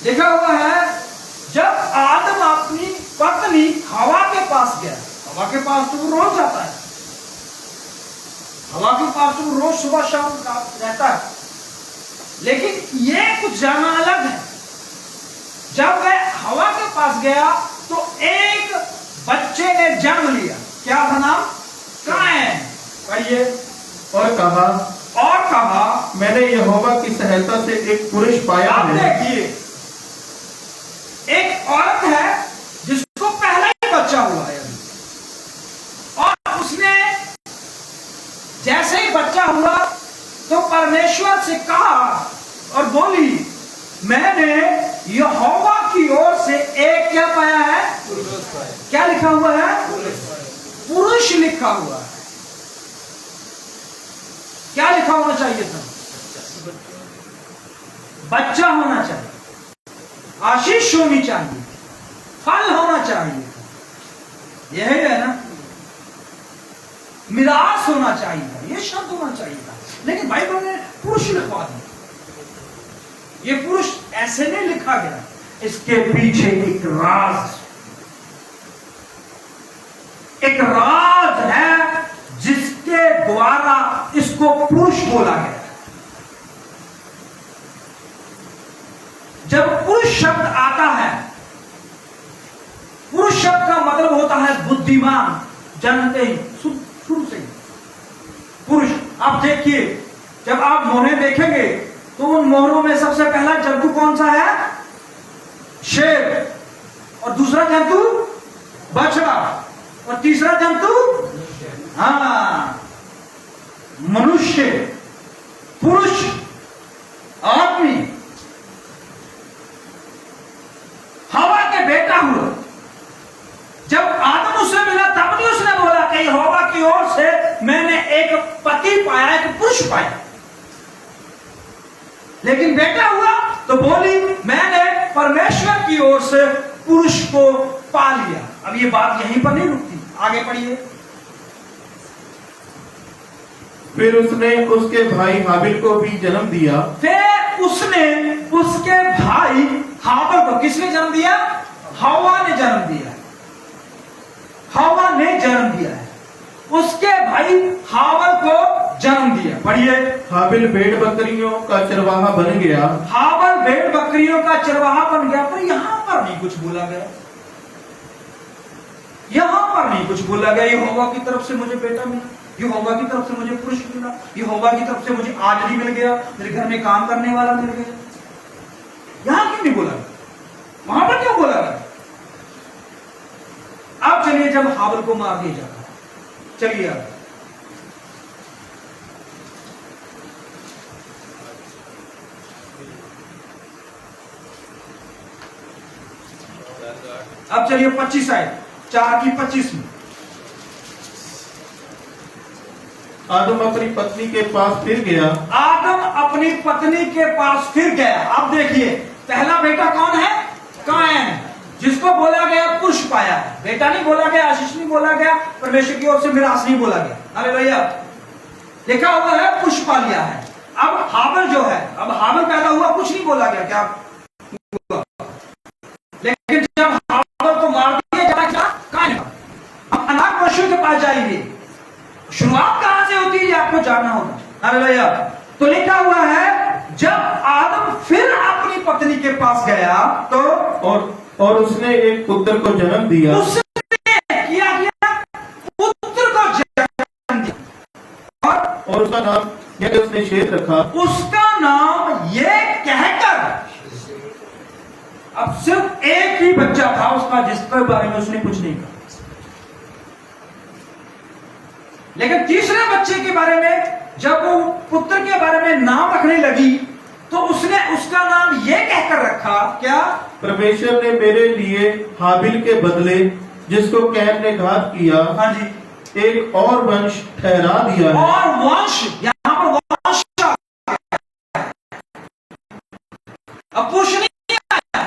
लिखा हुआ है जब आदम अपनी पत्नी हवा के पास गया। हवा के पास तो वो रोज जाता है, हवा के पास तो रोज सुबह शाम रहता है, लेकिन ये कुछ जाना अलग है। जब वह हवा के पास गया तो एक बच्चे ने जन्म लिया। क्या था नाम? कैन। कहिए। और कहा मैंने यहोवा की सहायता से एक पुरुष पाया है। देखिए, एक औरत है जिसको पहला ही बच्चा हुआ है, और उसने जैसे ही बच्चा हुआ तो परमेश्वर से कहा और बोली, मैंने यहोवा की ओर से एक क्या पाया है? क्या लिखा हुआ है? पुरुष लिखा हुआ है। क्या लिखा होना चाहिए था? बच्चा होना चाहिए, आशीष होनी चाहिए, फल होना चाहिए, यही है ना, मिरास होना चाहिए था, ये शब्द होना चाहिए था, लेकिन बाइबल ने पुरुष लिखवा दिया। ये पुरुष ऐसे नहीं लिखा गया, इसके पीछे एक राज है जिसके द्वारा इसको पुरुष बोला गया। जब पुरुष शब्द आता है, पुरुष शब्द का मतलब होता है बुद्धिमान, जानते ही शुरू से पुरुष। आप देखिए, जब आप मोहरें देखेंगे तो उन मोहरों में सबसे पहला जंतु कौन सा है? शेर, और दूसरा जंतु बछड़ा, और तीसरा जंतु मनुष्य, पुरुष, आदमी। हवा के बेटा हुआ। जब आदम उससे मिला तब भी उसने बोला कि यहोवा की ओर से मैंने एक पति पाया, एक पुरुष पाया, लेकिन बेटा हुआ तो बोली मैंने परमेश्वर की ओर से पुरुष को पा लिया। अब ये बात यहीं पर नहीं रुकती, आगे पढ़िए। फिर उसने उसके भाई हाबिल को भी जन्म दिया। फिर उसने उसके भाई हाबिल को, किसने जन्म दिया? हवा ने जन्म दिया। हवा ने जन्म दिया है, उसके भाई हाबिल को जन्म दिया। पढ़िए। हाबिल भेड़ बकरियों का चरवाहा बन गया। हाबिल भेड़ बकरियों का चरवाहा बन गया, पर यहां पर नहीं कुछ बोला गया, यहां पर बार नहीं कुछ बोला गया यहोवा की तरफ से मुझे बेटा मिला, यहोवा की तरफ से मुझे पुरुष मिला, यहोवा की तरफ से मुझे आदमी मिल गया, मेरे घर में काम करने वाला मिल गया। यहां क्यों नहीं बोला गया? वहां पर क्यों बोला गया? अब चलिए जब हाबिल को मार दिया जाता है, चलिए अब चलिए 25 आए 4 की 25 में। आदम अपनी पत्नी के पास फिर गया। आदम अपनी पत्नी के पास फिर गया। अब देखिए पहला बेटा कौन है? कायन, जिसको बोला गया पुरुष पाया है। बेटा नहीं बोला गया, आशीष नहीं बोला गया, परमेश्वर की ओर से मिरास नहीं बोला गया। अरे भैया लिखा हुआ है पुरुष पा लिया है। अब हाबिल जो है, अब हाबिल पैदा हुआ, कुछ नहीं बोला गया क्या हुआ, लेकिन जब हाबिल को मार दिया जाएगा कायन, हम अनाक पशु के पास जाएंगे। शुरुआत कहां से होती है आपको जानना होगा। अरे भैया तो लिखा हुआ है जब आदम फिर अपनी पत्नी के पास गया तो और उसने एक पुत्र को जन्म दिया। उसने किया पुत्र को जन्म दिया और उसका नाम यह उसने शेत रखा। उसका नाम ये कहकर, अब सिर्फ एक ही बच्चा था उसका जिसके बारे में उसने कुछ नहीं कहा, लेकिन तीसरे बच्चे के बारे में जब वो पुत्र के बारे में नाम रखने लगी तो उसने उसका नाम यह कहकर रखा क्या? परमेश्वर ने मेरे लिए हाबिल के बदले जिसको कैन ने घात किया, हाँ जी, एक और वंश ठहरा दिया है। और वंश, यहां पर वंश अब पुरुष नहीं आया,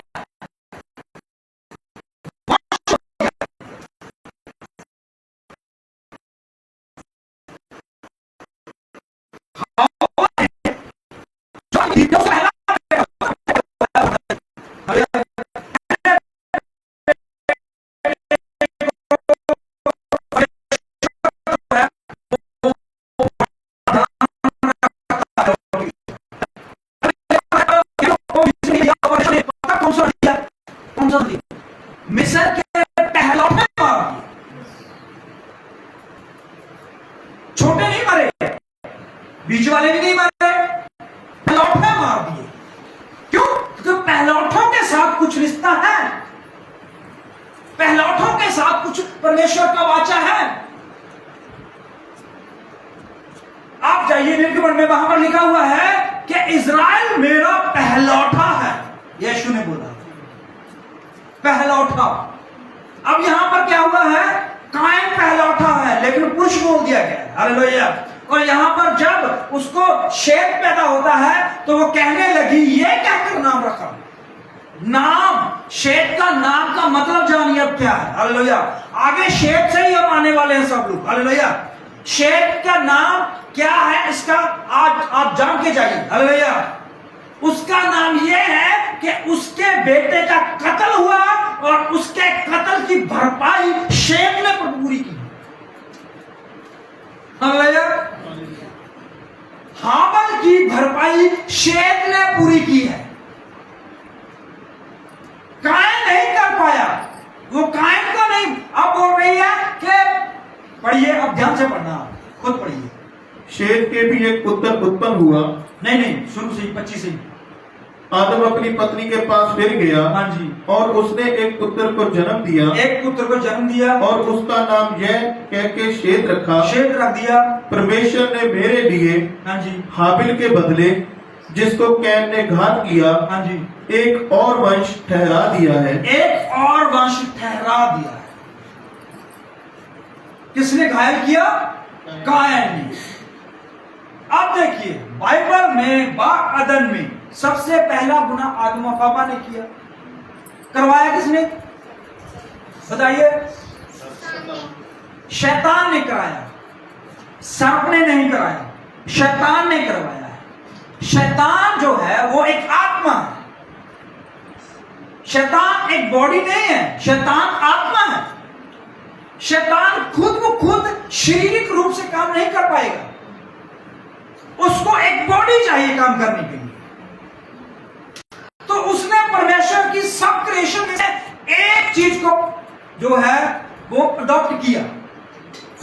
मिस्र के पहलौठे मार दिए, छोटे नहीं मारे, बीच वाले भी नहीं मारे, पहलौठे मार दिए। क्यों? क्योंकि पहलौठों के साथ कुछ रिश्ता है, पहलौठों के साथ कुछ परमेश्वर का वाचा है। आप जाइए निर्गमन में, वहां पर लिखा हुआ है कि इज़राइल मेरा पहलौठा है, यीशु ने बोला पहलौठा। अब यहां पर क्या हुआ है? कायन पहलौठा है लेकिन पुरुष बोल दिया गया। हालेलुया। और यहां पर जब उसको शेत पैदा होता है तो वो कहने लगी, ये कहकर नाम रखा। नाम, शेत का नाम का मतलब जानिए अब क्या है। हालेलुया। आगे शेत से ही हम आने वाले हैं सब लोग। हालेलुया। शेत का नाम क्या है इसका आज आप जान के जाइए। हालेलुया। उसका नाम यह है कि उसके बेटे का कत्ल हुआ और उसके कत्ल की भरपाई शेत ने पूरी की। हालेलुया। हाबिल की भरपाई शेत ने पूरी की है, कायन नहीं कर पाया। वो कायन को नहीं, अब बोल रही है कि पढ़िए, अब ध्यान से पढ़ना, खुद पढ़िए। शेत के भी एक पुत्र उत्पन्न हुआ। नहीं, शुरू से 25 से। आदम अपनी पत्नी के पास फिर गया। हाँ जी। और उसने एक पुत्र को जन्म दिया। एक पुत्र को जन्म दिया और उसका नाम यह कह के शेत रखा। शेत रख दिया। परमेश्वर ने मेरे लिए, हाँ जी, हाबिल के बदले जिसको कैन ने घात किया, हाँ जी, एक और वंश ठहरा दिया है। एक और वंश ठहरा दिया है। किसने घायल किया? कायन ने। अब देखिए बाइबल में बाअदन में सबसे पहला गुना आदम और हव्वा ने किया। करवाया किसने? बताइए। शैतान ने कराया, सर्प ने नहीं कराया, शैतान ने करवाया है। शैतान जो है वो एक आत्मा है, शैतान एक बॉडी नहीं है, शैतान आत्मा है। शैतान खुद शारीरिक रूप से काम नहीं कर पाएगा, उसको एक बॉडी चाहिए काम करने के लिए। तो उसने परमेश्वर की सब क्रिएशन में से एक चीज को जो है वो अडॉप्ट किया,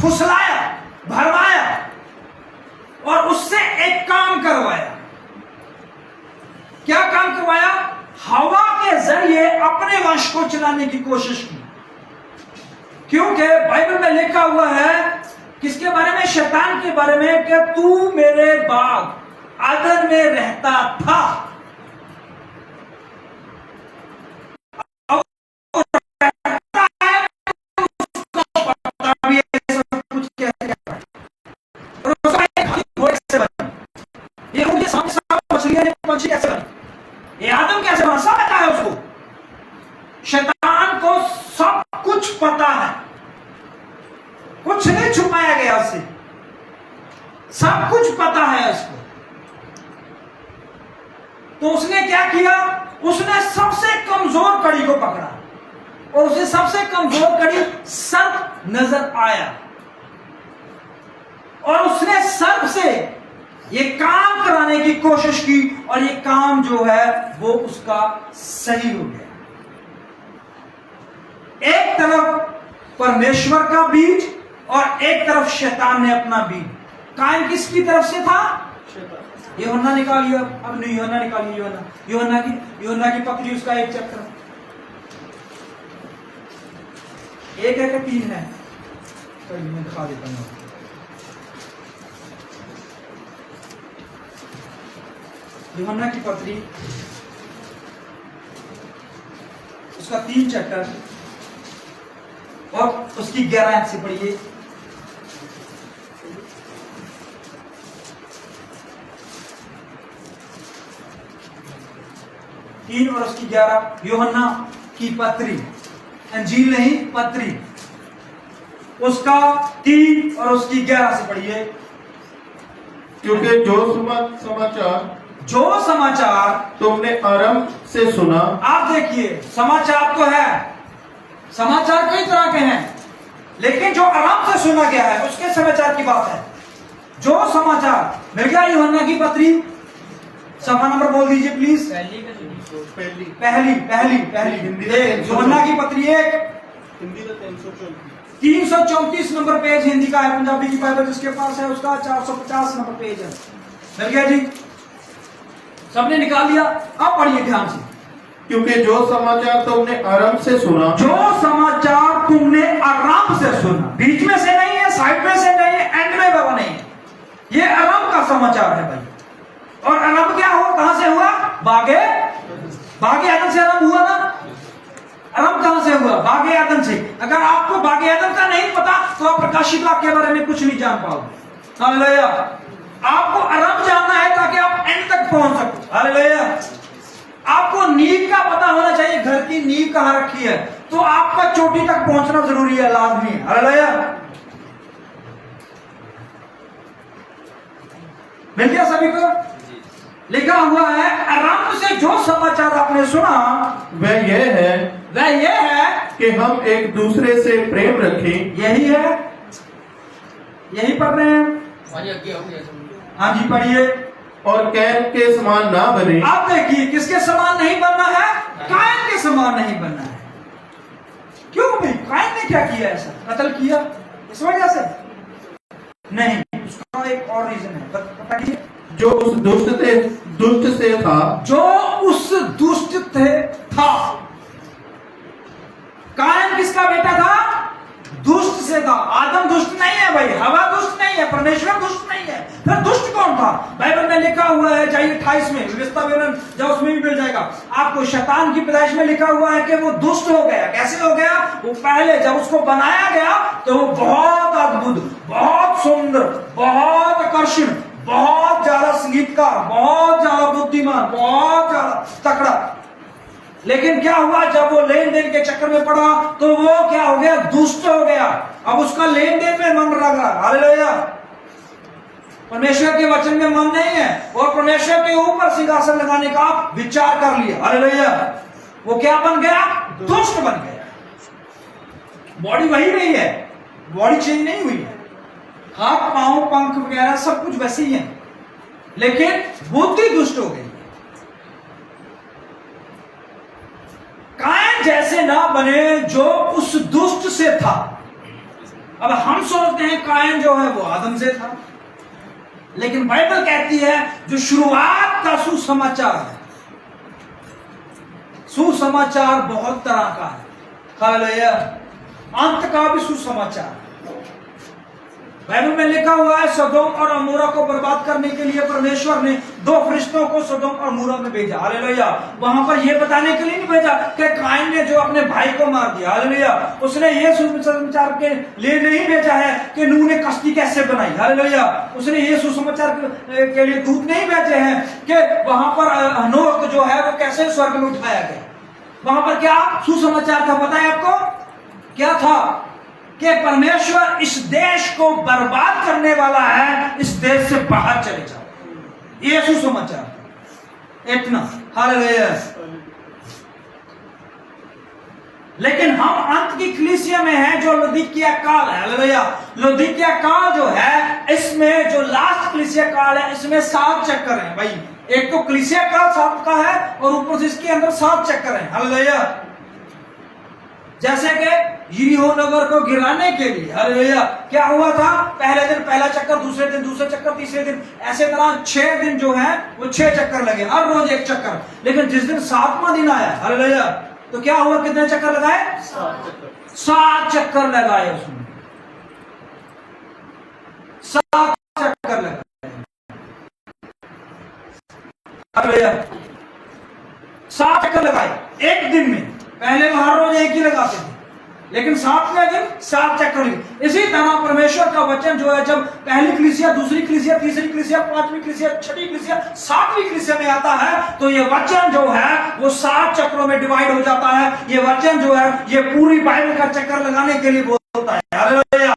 फुसलाया, भरमाया और उससे एक काम करवाया। क्या काम करवाया? हवा के जरिए अपने वंश को चलाने की कोशिश की। क्योंकि बाइबल में लिखा हुआ है किसके बारे में? शैतान के बारे में, कि तू मेरे बाग आदन में रहता था। ये आदम कैसे बना? सब पता है उसको। शैतान को सब कुछ पता है, कुछ नहीं छुपाया गया उससे, सब कुछ पता है उसको। तो उसने क्या किया? उसने सबसे कमजोर कड़ी को पकड़ा और उसे सबसे कमजोर कड़ी सर्प नजर आया और उसने सर्प से ये काम कराने की कोशिश की और ये काम जो है वो उसका सही हो गया। एक तरफ परमेश्वर का बीज और एक तरफ शैतान ने अपना बीज। कायन किसकी तरफ से था? यूहन्ना निकालिए, अब नहीं यूहन्ना निकालिए, यूहन्ना की पत्री उसका एक चैप्टर, एक है कि 3 है? तो मैं दिखा देता हूं। यूहन्ना की पत्री उसका 3 चैप्टर और उसकी 11 से पढ़िए। तीन और उसकी 11, यूहन्ना की पत्री, अंजील नहीं पत्री, उसका 3 और उसकी 11 से पढ़िए। क्योंकि जो समाचार तुमने आरंभ से सुना। आप देखिए, समाचार तो है, समाचार कई तरह के हैं, लेकिन जो आरंभ से सुना गया है उसके समाचार की बात है। जो समाचार मिल गया यूहन्ना की पत्री, सफा नंबर बोल दीजिए प्लीज। पहली यूहन्ना की पत्री 1, हिंदी में 334 नंबर पेज हिंदी का है। पंजाबी की बाइबल जिसके पास है उसका 450 नंबर पेज है। मिल गया जी? सबने निकाल लिया? अब पढ़िए ध्यान से। क्योंकि जो समाचार तुमने आरंभ से सुना, जो समाचार तुमने आरंभ से सुना, बीच में से नहीं है, साइड में से नहीं है, एंड में बाबा नहीं है, ये आरंभ का समाचार है भाई। और आरंभ क्या हो? कहां से हुआ? बागे आदम से आरंभ हुआ ना। आरंभ कहां से हुआ? बागे आदम से। अगर आपको बागे आदम का नहीं पता तो आप प्रकाशित वाक्य के बारे में कुछ नहीं जान पाओगे। हालेलुया। आपको आरंभ जानना है ताकि आप एंड तक पहुंच सको। हालेलुया। आपको नींव का पता होना चाहिए, घर की नींव कहां रखी है, तो आपका चोटी तक पहुंचना जरूरी है, लाजमी है। हालेलुया। मिल गया सभी को? लिखा हुआ है आरंभ से जो समाचार आपने सुना वह यह है कि हम एक दूसरे से प्रेम रखें। यही है, यही पढ़ रहे हैं। हाँ जी पढ़िए। और कैन के समान ना बने। आप देखिए, किसके समान नहीं बनना है? कायन के समान नहीं बनना है। क्यों भाई? कायन ने क्या किया? ऐसा कत्ल किया इस वजह से नहीं, उसका एक और रीजन है, पता कीजिए। जो उस दुष्ट से था, जो उस दुष्ट था। कायन किसका बेटा था? दुष्ट से था। आदम दुष्ट नहीं है भाई, हवा दुष्ट नहीं है, परमेश्वर दुष्ट नहीं है। फिर दुष्ट कौन था? बाइबल में लिखा हुआ है, जाइए 28 में, विस्तार विवरण जब उसमें भी मिल जाएगा आपको। शैतान की पैदाइश में लिखा हुआ है कि वो दुष्ट हो गया। कैसे हो गया? वो पहले जब उसको बनाया गया तो वो बहुत अद्भुत, बहुत सुंदर, बहुत आकर्षण, बहुत ज्यादा संगीतकार, बहुत ज्यादा बुद्धिमान, बहुत ज्यादा तकड़ा। लेकिन क्या हुआ? जब वो लेन देन के चक्कर में पड़ा तो वो क्या हो गया? दुष्ट हो गया। अब उसका लेन देन में मन लगा। हालेलुया। परमेश्वर के वचन में मन नहीं है और परमेश्वर के ऊपर सिंहासन लगाने का विचार कर लिया। हालेलुया। वो क्या बन गया? दुष्ट बन गया। बॉडी वही रही है, बॉडी चेंज नहीं हुई है, हाथ पांव पंख वगैरह सब कुछ वैसे ही है, लेकिन बुद्धि दुष्ट हो गई। कायन जैसे ना बने जो उस दुष्ट से था। अब हम सोचते हैं कायन जो है वो आदम से था, लेकिन बाइबल कहती है जो शुरुआत का सुसमाचार है, सुसमाचार बहुत तरह का है, हालेलुया, अंत का भी सुसमाचार। बाइबल में लिखा हुआ है सदोम और अमोरा को बर्बाद करने के लिए परमेश्वर ने 2 फरिश्तों को सदोम और अमोरा में भेजा, हालेलुया। वहां पर यह बताने के लिए नहीं भेजा कि कायन ने जो अपने भाई को मार दिया, हालेलुया। उसने ये सुसमाचार के लिए नहीं भेजा है कि नूह ने कश्ती कैसे बनाई, हालेलुया। उसने ये सुसमाचार के लिए दूत नहीं भेजे हैं कि वहां पर नोह जो है वो कैसे स्वर्ग में उठाया गया। वहां पर क्या सुसमाचार था पता है आपको? क्या था कि परमेश्वर इस देश को बर्बाद करने वाला है, इस देश से बाहर चले जाओ, ये सुसमाचार इतना, हालेलुया। लेकिन हम अंत की कलीसिया में हैं जो लौदीकिया काल है, हालेलुया। लौदीकिया काल जो है, इसमें जो लास्ट कलीसिया काल है, इसमें 7 चक्कर हैं भाई। एक तो कलीसिया काल 7 का है और ऊपर से इसके अंदर 7 चक्कर हैं, हालेलुया। जैसे कि यरीहो नगर को गिराने के लिए, हालेलुया, क्या हुआ था? पहले दिन पहला चक्कर, दूसरे दिन दूसरा चक्कर, तीसरे दिन, ऐसे तरह 6 दिन जो है वो 6 चक्कर लगे, हर रोज एक चक्कर। लेकिन जिस दिन 7वां दिन आया, हालेलुया, तो क्या हुआ? कितने चक्कर लगाए? 7 चक्कर लगाए उसमें, 7 चक्कर लगाए, हालेलुया, 7 चक्कर लगाए एक दिन में। पहले वो हर रोज एक ही लगाते थे, लेकिन 7वें दिन 7 चक्कर लगे। इसी तरह परमेश्वर का वचन जो है जब पहली कलीसिया, दूसरी कलीसिया, तीसरी कलीसिया, 5वीं कलीसिया, 6वीं कलीसिया, 7वीं कलीसिया में आता है, तो ये वचन जो है वो 7 चक्रों में डिवाइड हो जाता है। ये वचन जो है ये पूरी बाइबल का चक्कर लगाने के लिए बोलता है, हालेलुया।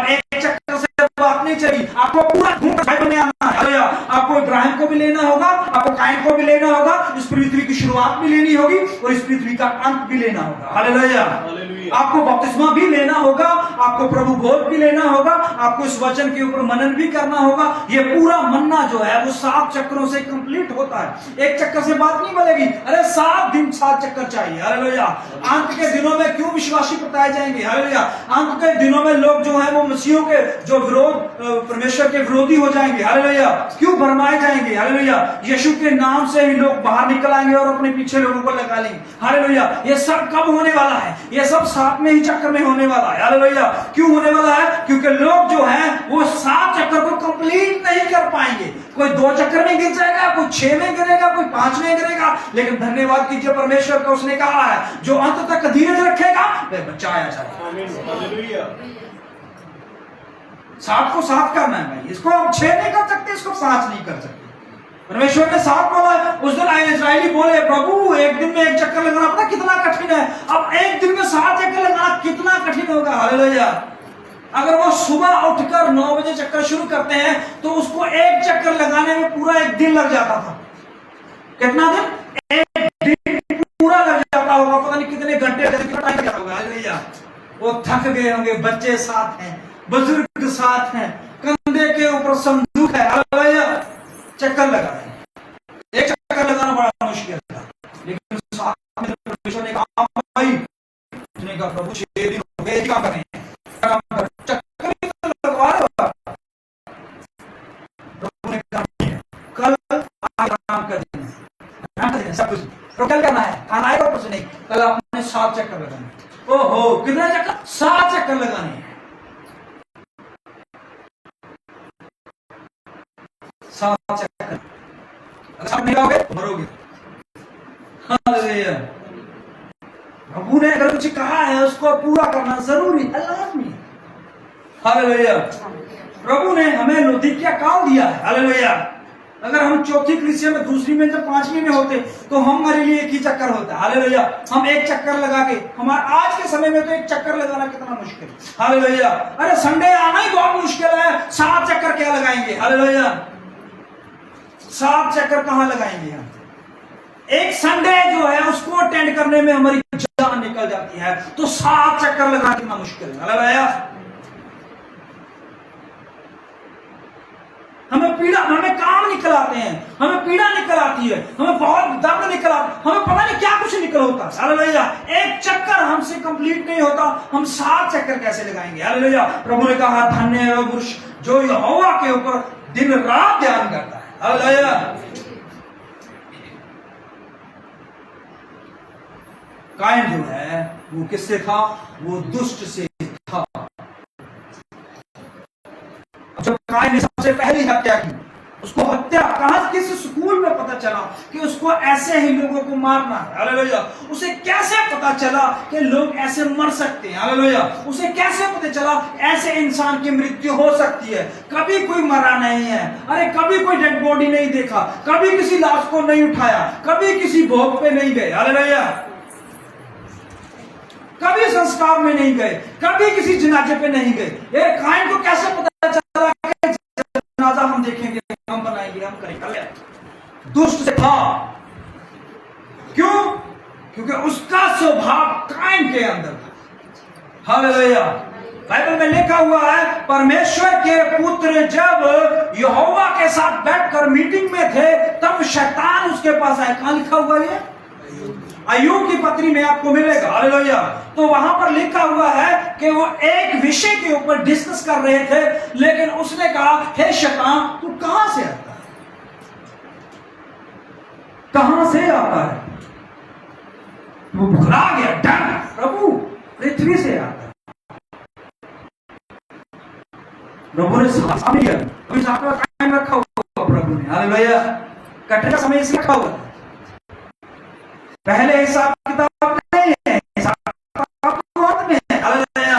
एक चक्कर से बात नहीं चाहिए, आपको पूरा घूम बाइबल में आना है, हालेलुया। आपको इब्राहिम को भी लेना होगा, आपको कायन को भी लेना होगा, इस पृथ्वी की शुरुआत भी लेनी होगी और इस पृथ्वी का अंत भी लेना होगा, हालेलुया। आपको बपतिस्मा भी लेना होगा, आपको प्रभु बोध भी लेना होगा, आपको इस वचन के ऊपर मनन भी करना होगा। ये पूरा मन्ना जो है वो 7 चक्रों से कंप्लीट होता है। एक चक्कर से बात नहीं बनेगी, अरे 7 दिन 7 चक्कर चाहिए, हालेलुया। अंत के दिनों में क्यों विश्वासी बताए जाएंगे, हालेलुया। अंत के दिनों में लोग जो है वो मसीहों के जो विरोध, परमेश्वर के विरोधी हो जाएंगे, हालेलुया। क्यों भरमाए जाएंगे, हालेलुया। यीशु के नाम से ही लोग बाहर निकल आएंगे और अपने पीछे लोगों को लगा लेंगे, हालेलुया। ये सब कब होने वाला है? ये सब 7वें ही चक्कर में होने वाला है, हालेलुया। क्यों होने वाला है? क्योंकि लोग जो हैं वो 7 चक्कर को कंप्लीट नहीं कर पाएंगे। कोई 2 चक्कर में गिर जाएगा, कोई 6 में गिरेगा, कोई 5 में गिरेगा, लेकिन धन्यवाद कीजिए परमेश्वर का, उसने कहा है जो अंत तक धीरज रखेगा वह बचाया जाएगा। हालेलुया। 7 को 7 करना है भाई, इसको हम 6 नहीं कर सकते, इसको 5 नहीं कर सकते। परमेश्वर ने 7 बोला है। उस दिन आए इस्राएली बोले प्रभु एक दिन में एक चक्कर लगाना पता कितना कठिन है। अब एक दिन में 7 चक्कर लगाना कितना कठिन होगा, हालेलुया। अगर वो सुबह उठकर 9 बजे चक्कर शुरू करते हैं तो उसको एक चक्कर लगाने में पूरा एक दिन लग जाता था। कितना दिन? एक दिन पूरा लग जाता होगा, पता नहीं कितने घंटे, कितना टाइम लगता होगा, हालेलुया। वो थक गए होंगे, बच्चे साथ हैं, बुजुर्ग साथ हैं, कंधे के ऊपर संदूक है, हालेलुया। चक्कर लगा रहे हैं, एक चक्कर लगाना बड़ा मुश्किल था, लेकिन साथ में परमेश्वर ने कहा भाई, उसने कहा प्रभु 6 दिन हो गए, क्या करें? चक्कर लगवा रहे हो। प्रभु ने कहा कल आराम का दिन है, सब कुछ तो कल करना है, खाना आएगा कुछ नहीं, कल आपने 7 चक्कर लगाने। ओहो कितने चक्कर? 7 चक्कर लगाने हैं, 7 चक्कर। अगर आप नहीं लगाओगे मरोगे, हालेलुया। प्रभु ने अगर कुछ कहा है उसको पूरा करना जरूरी है, लाजमी, हालेलुया। प्रभु ने हमें लौदीकिया काल दिया है, हालेलुया। अगर हम 4थी कलीसिया में, दूसरी में, जब 5वीं में होते तो हमारे लिए एक ही चक्कर होता है, हालेलुया। हम एक चक्कर लगा के, हमारे आज के समय में तो एक चक्कर लगाना कितना मुश्किल है, हालेलुया। अरे संडे आना ही बहुत मुश्किल है, 7 चक्कर क्या लगाएंगे, हालेलुया। 7 चक्कर कहां लगाएंगे हम? एक संडे जो है उसको अटेंड करने में हमारी जान निकल जाती है, तो 7 चक्कर लगाना कितना मुश्किल है, हालेलुया। हमें पीड़ा, हमें काम निकल आते हैं, हमें पीड़ा निकल आती है, हमें बहुत दर्द निकल आता, हमें पता नहीं क्या कुछ निकल होता है। हालेलुया। एक चक्कर हमसे कंप्लीट नहीं होता, हम 7 चक्कर कैसे लगाएंगे। हालेलुया। प्रभु ने कहा धन्य है वह पुरुष जो यहोवा के ऊपर दिन रात ध्यान करता है। हालेलुया। कायन जो है वो किससे था? वो दुष्ट से था। जब कायन ने सबसे पहली हत्या की, उसको हत्या कहां, किस स्कूल में पता चला कि उसको ऐसे ही लोगों को मारना है। हालेलुया। उसे कैसे पता चला कि लोग ऐसे मर सकते हैं। हालेलुया। उसे कैसे पता चला ऐसे इंसान की मृत्यु हो सकती है? कभी कोई मरा नहीं है, अरे कभी कोई डेड बॉडी नहीं देखा, कभी किसी लाश को नहीं उठाया, कभी किसी भोग पे नहीं गए। हालेलुया। कभी संस्कार में नहीं गए, कभी किसी जनाजे पे नहीं गए। ये कायन को कैसे पता चला कि जनाजा हम देखेंगे, हम बनाएंगे, हम करेंगे? दुष्ट से था। क्यों? क्योंकि उसका स्वभाव कायन के अंदर था। हालेलुया। बाइबल में लिखा हुआ है परमेश्वर के पुत्र जब यहोवा के साथ बैठकर मीटिंग में थे तब शैतान उसके पास आया। कहां लिखा हुआ है? अय्यूब की पत्री में आपको मिलेगा। हालेलुया। तो वहां पर लिखा हुआ है कि वो एक विषय के ऊपर डिस्कस कर रहे थे, लेकिन उसने कहा हे शैतान तू कहां से आता है? कहां से आता है? वो घबरा गया, डर, प्रभु पृथ्वी से आता है। प्रभु ने साफ नहीं किया, अभी साफ का कायम रखा हुआ प्रभु ने। हालेलुया। कटने का समय इसलिए रखा हुआ है, पहले हिसाब किताब नहीं है, हिसाब किताब में है। हालेलुया।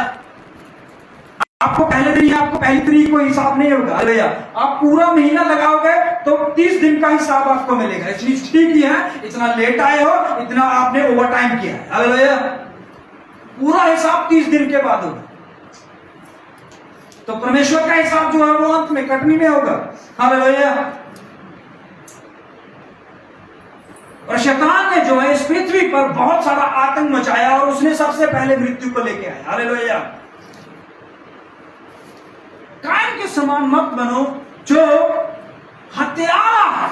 आपको पहले दिन, आपको पहली तारीख को हिसाब नहीं होगा। हालेलुया। आप पूरा महीना लगाओगे तो 30 दिन का हिसाब आपको मिलेगा। इसलिए ठीक ही है, इतना लेट आए हो, इतना आपने ओवर टाइम किया है। हालेलुया। पूरा हिसाब 30 दिन के बाद होगा। तो परमेश्वर का हिसाब जो है वो अंत में कटनी में होगा। हालेलुया। और शैतान ने जो है इस पृथ्वी पर बहुत सारा आतंक मचाया और उसने सबसे पहले मृत्यु को लेके आया। हालेलुया। कायन के समान मत बनो जो हत्यारा,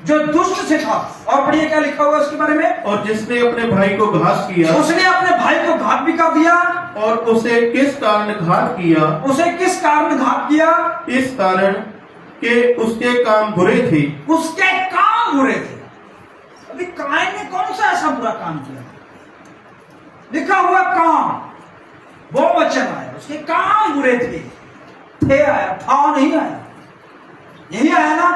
जो दुष्ट से था। और पढ़िए क्या लिखा हुआ उसके बारे में? और जिसने अपने भाई को घात किया। उसने अपने भाई को घात भी कर दिया। और उसे किस कारण घात किया? उसे किस कारण घात किया? इस कारण कि उसके काम बुरे थे। उसके काम बुरे थे। अभी कायन ने कौन सा ऐसा बुरा काम किया? लिखा हुआ काम, वो वचन आया, उसके काम बुरे थे आया, था नहीं आया। यही आया ना,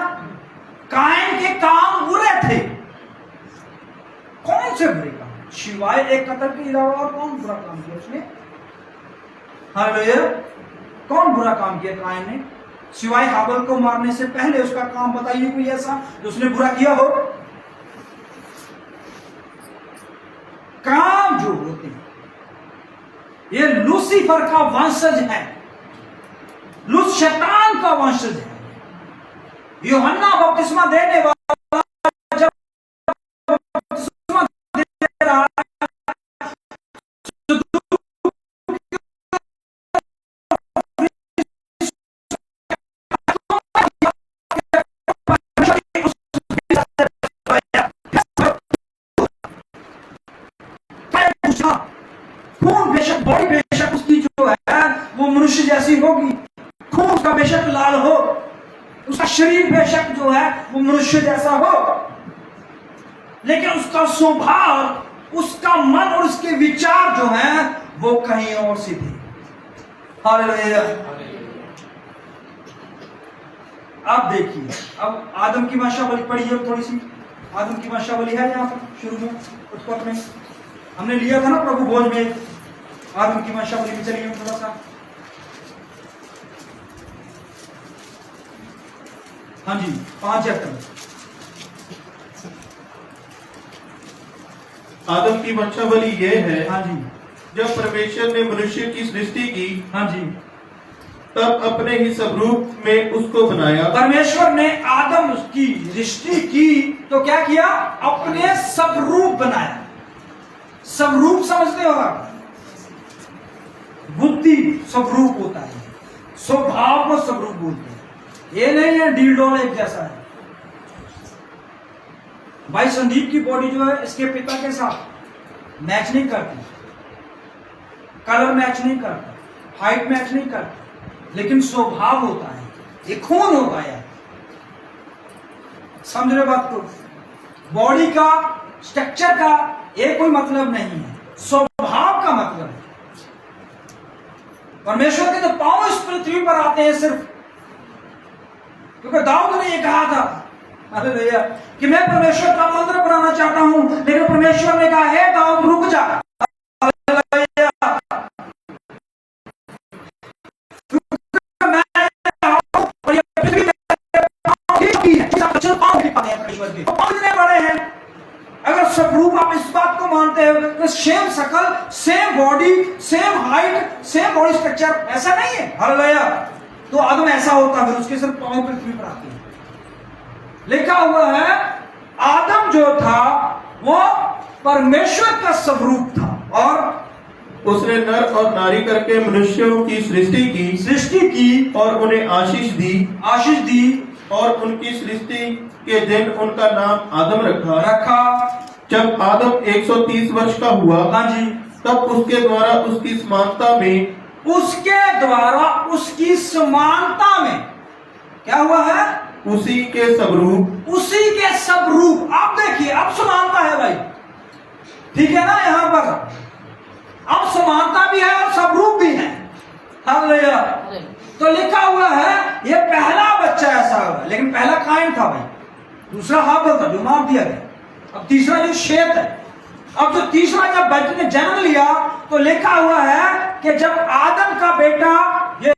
कायन के काम बुरे थे। कौन से बुरे काम? शिवाय एक कत्ल के अलावा और कौन बुरा काम किया उसने? हालेलुया। कौन बुरा काम किया कायन ने? सिवाय हाबल को मारने से पहले उसका काम बताइए कोई ऐसा जो उसने बुरा किया हो। काम जो होते हैं ये लूसीफर का वंशज है, शैतान का वंशज है। यूहन्ना बपतिस्मा देने वाला जब बपतिस्मा दे रहा है खून बेशक, बॉडी बेशक उसकी जो है वो मनुष्य जैसी होगी, खून उसका बेशक लाल हो, उसका शरीर बेशक जो है वो मनुष्य जैसा हो, लेकिन उसका स्वभाव, उसका मन और उसके विचार जो हैं वो कहीं और से थे। हालेलुया। अब देखिए, अब आदम की वंशावली पढ़िए थोड़ी सी। आदम की वंशावली है यहाँ पर शुरू में उत्पत्ति में हमने लिया था ना प्रभु भोज में। आदम की वंशावली में चलिए थोड़ा सा। हाँ जी, 5 चैप्टर। आदम की वंशावली ये है, हाँ जी, जब परमेश्वर ने मनुष्य की सृष्टि की, हाँ जी, तब अपने ही स्वरूप में उसको बनाया। परमेश्वर ने आदम की सृष्टि की तो क्या किया? अपने स्वरूप बनाया। स्वरूप समझते हो आप? बुद्धि स्वरूप होता है, स्वभाव को स्वरूप बोलते हैं। ये नहीं है डील डोल एक जैसा है। भाई संदीप की बॉडी जो है इसके पिता के साथ मैच नहीं करती, कलर मैच नहीं करता, हाइट मैच नहीं करता, लेकिन स्वभाव होता है, ये खून होता है। समझ रहे बात को? बॉडी का स्ट्रक्चर का ये कोई मतलब नहीं है, स्वभाव का मतलब है। परमेश्वर के तो पांव इस पृथ्वी पर आते हैं सिर्फ क्योंकि दाऊद ने ये कहा था हालेलुया कि मैं परमेश्वर का मंदिर बनाना चाहता हूं, लेकिन परमेश्वर ने कहा हे दाऊद रुक जा। हालेलुया, परमेश्वर के कितने बड़े हैं। अगर स्वरूप आप इस बात को मानते हो तो सेम शकल, same body, same height, same body structure, ऐसा नहीं है। हालेलुया, तो आदम ऐसा होता है, उसके सिर्फ पांव पृथ्वी पर आते हैं। लिखा हुआ है आदम जो था वो परमेश्वर का स्वरूप था और उसने नर और नारी करके मनुष्यों की सृष्टि की और उन्हें आशीष दी और उनकी सृष्टि के दिन उनका नाम आदम रखा। जब आदम 130 वर्ष का हुआ, हाँ जी, तब उसके द्वारा उसकी समानता में क्या हुआ है? उसी के स्वरूप। आप देखिए, अब समानता है भाई, ठीक है ना? यहां पर अब समानता भी है और स्वरूप भी है। हालेलुया, तो लिखा हुआ है ये पहला बच्चा ऐसा होगा, लेकिन पहला काइन था भाई, दूसरा हाबिल था जो मार दिया गया, अब तीसरा जो शेत है। अब जो तीसरा जब बच्चे ने जन्म लिया तो लिखा हुआ है कि जब आदम का बेटा ये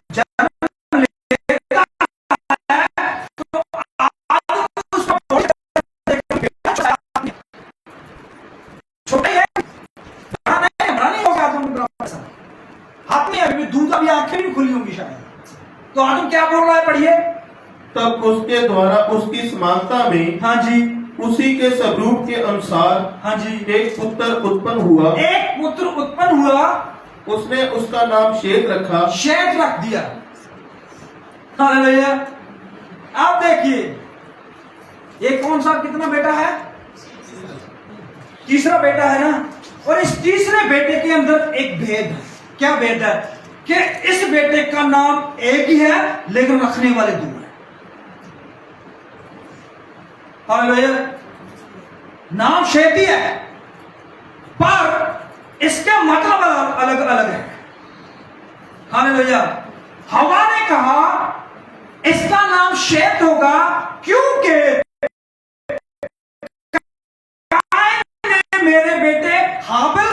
जन्म लेता है तो आदम उसको छोटे है, बड़ा नहीं होगा आदम का हाथ में अभी दूध, अभी आंखें भी खुली होंगी शायद। तो आदम क्या बोल रहा है, पढ़िए। तब उसके द्वारा उसकी समानता में, हाँ जी, उसी के स्वरूप के अनुसार, हाँ जी, एक पुत्र उत्पन्न हुआ। उसने उसका नाम शेत रख दिया। हालेलुया, आप देखिए ये कौन सा कितना बेटा है? तीसरा बेटा है ना। और इस तीसरे बेटे के अंदर एक भेद है। क्या भेद है? कि इस बेटे का नाम एक ही है लेकिन रखने वाले दो हैं। हालेलुया, नाम शेती है पर इसका मतलब अलग अलग है। हालेलुया, हवा ने कहा इसका नाम शेत होगा क्योंकि मेरे बेटे हाबिल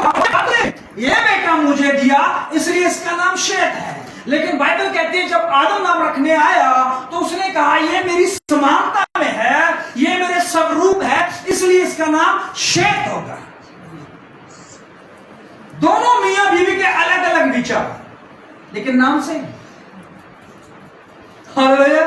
ये बेटा मुझे दिया इसलिए इसका नाम शेत है। लेकिन बाइबल कहती है जब आदम नाम रखने आया तो उसने कहा ये मेरी समानता में है, ये मेरे स्वरूप है, इसलिए इसका नाम शेत होगा। दोनों मियां बीवी के अलग अलग विचार लेकिन नाम से। हालेलुया,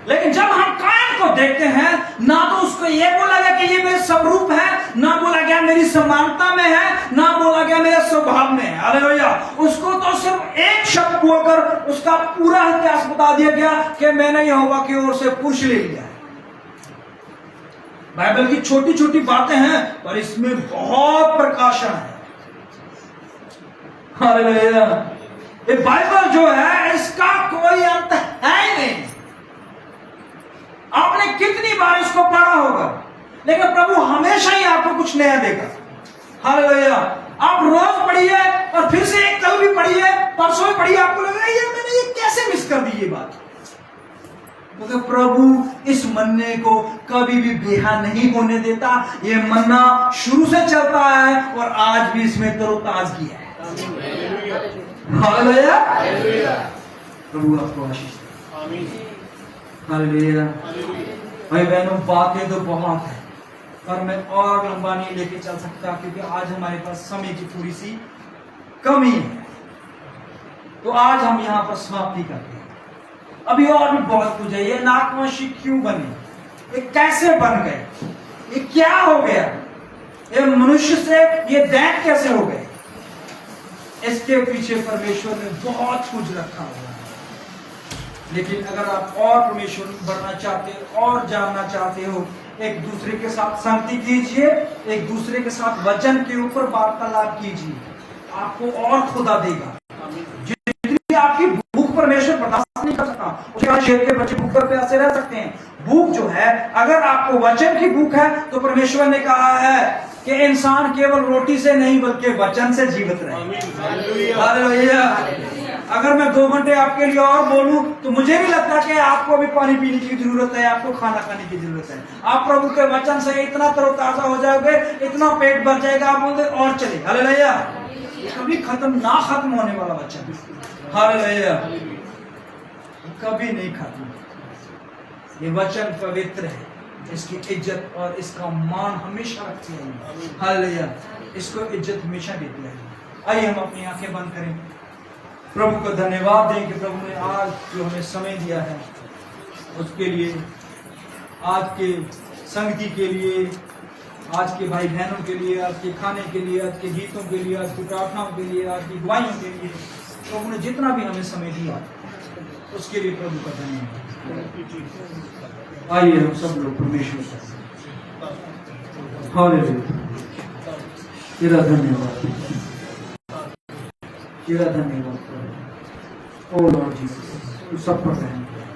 लेकिन जब हम कायन को देखते हैं ना तो उसको यह बोला गया कि ये मेरे स्वरूप है, ना बोला गया मेरी समानता में है, ना बोला गया मेरे स्वभाव में है। हालेलुया, उसको तो सिर्फ एक शब्द बोलकर उसका पूरा इतिहास बता दिया गया कि मैंने यहोवा की ओर से पुरुष ले लिया है। बाइबल की छोटी छोटी बातें हैं पर इसमें बहुत प्रकाशन है। हालेलुया, ये बाइबल जो है इसका कोई अंत है ही नहीं। आपने कितनी बार इसको पढ़ा होगा लेकिन प्रभु हमेशा ही आपको कुछ नया देगा। हालेलुया, आप रोज पढ़िए और फिर से एक कल भी पढ़िए, परसों भी पढ़िए, आपको लगेगा ये मैंने ये कैसे मिस कर दी ये बात। क्योंकि प्रभु इस मन्ने को कभी भी बेहा नहीं होने देता। ये मन्ना शुरू से चलता है और आज भी इसमें तरोताजगी है। हालेलुया, प्रभु आपको आशीष दे। आमीन। हालेलुया, भाई बहनों बातें तो बहुत है पर मैं और लंबा नहीं लेके चल सकता क्योंकि आज हमारे पास समय की थोड़ी सी कमी है। तो आज हम यहाँ पर समाप्ति करते हैं। अभी और भी बहुत कुछ है। ये नाकवशी क्यों बने, ये कैसे बन गए, ये क्या हो गया, ये मनुष्य से ये दैत्य कैसे हो गए, इसके पीछे परमेश्वर ने बहुत कुछ रखा हुआ है। लेकिन अगर आप और परमेश्वर में बढ़ना चाहते हो और जानना चाहते हो, एक दूसरे के साथ संगति कीजिए, एक दूसरे के साथ वचन के ऊपर वार्तालाप कीजिए, आपको और खुदा देगा। जितनी आपकी भूख परमेश्वर बर्दाश्त नहीं कर सकता, उसके बाद शेर के बच्चे भूख पर प्यासे रह सकते हैं। भूख जो है, अगर आपको वचन की भूख है तो परमेश्वर ने कहा है कि इंसान केवल रोटी से नहीं बल्कि वचन से जीवित रहे। हालेलुया। अगर मैं 2 घंटे आपके लिए और बोलूं तो मुझे भी लगता है कि आपको भी पानी पीने की जरूरत है, आपको खाना खाने की जरूरत है। आप प्रभु के वचन से इतना तरोताजा हो जाओगे, इतना पेट भर जाएगा, आप बोलते और चले। हालेलुया। कभी खत्म होने वाला वचन। हालेलुया। कभी नहीं खत्म। ये वचन पवित्र है, इसकी इज्जत और इसका मान हमेशा रखते हैं। हालेलुया। इसको इज्जत हमेशा देते हैं। आइए हम अपनी आंखें बंद करें, प्रभु को धन्यवाद दें कि प्रभु ने आज जो हमें समय दिया है उसके लिए, आज के संगति के लिए, आज के भाई बहनों के लिए, आज के खाने के लिए, आज के गीतों के लिए, आज की प्रार्थनाओं के लिए, आज की दुआओं के लिए, प्रभु ने जितना भी हमें समय दिया उसके लिए प्रभु का धन्यवाद। आइए हम सब लोग परमेश्वर से हालेलुया, तेरा धन्यवाद, तेरा धन्यवाद। ओ लॉर्ड जीसस, तू सब पर रहम कर।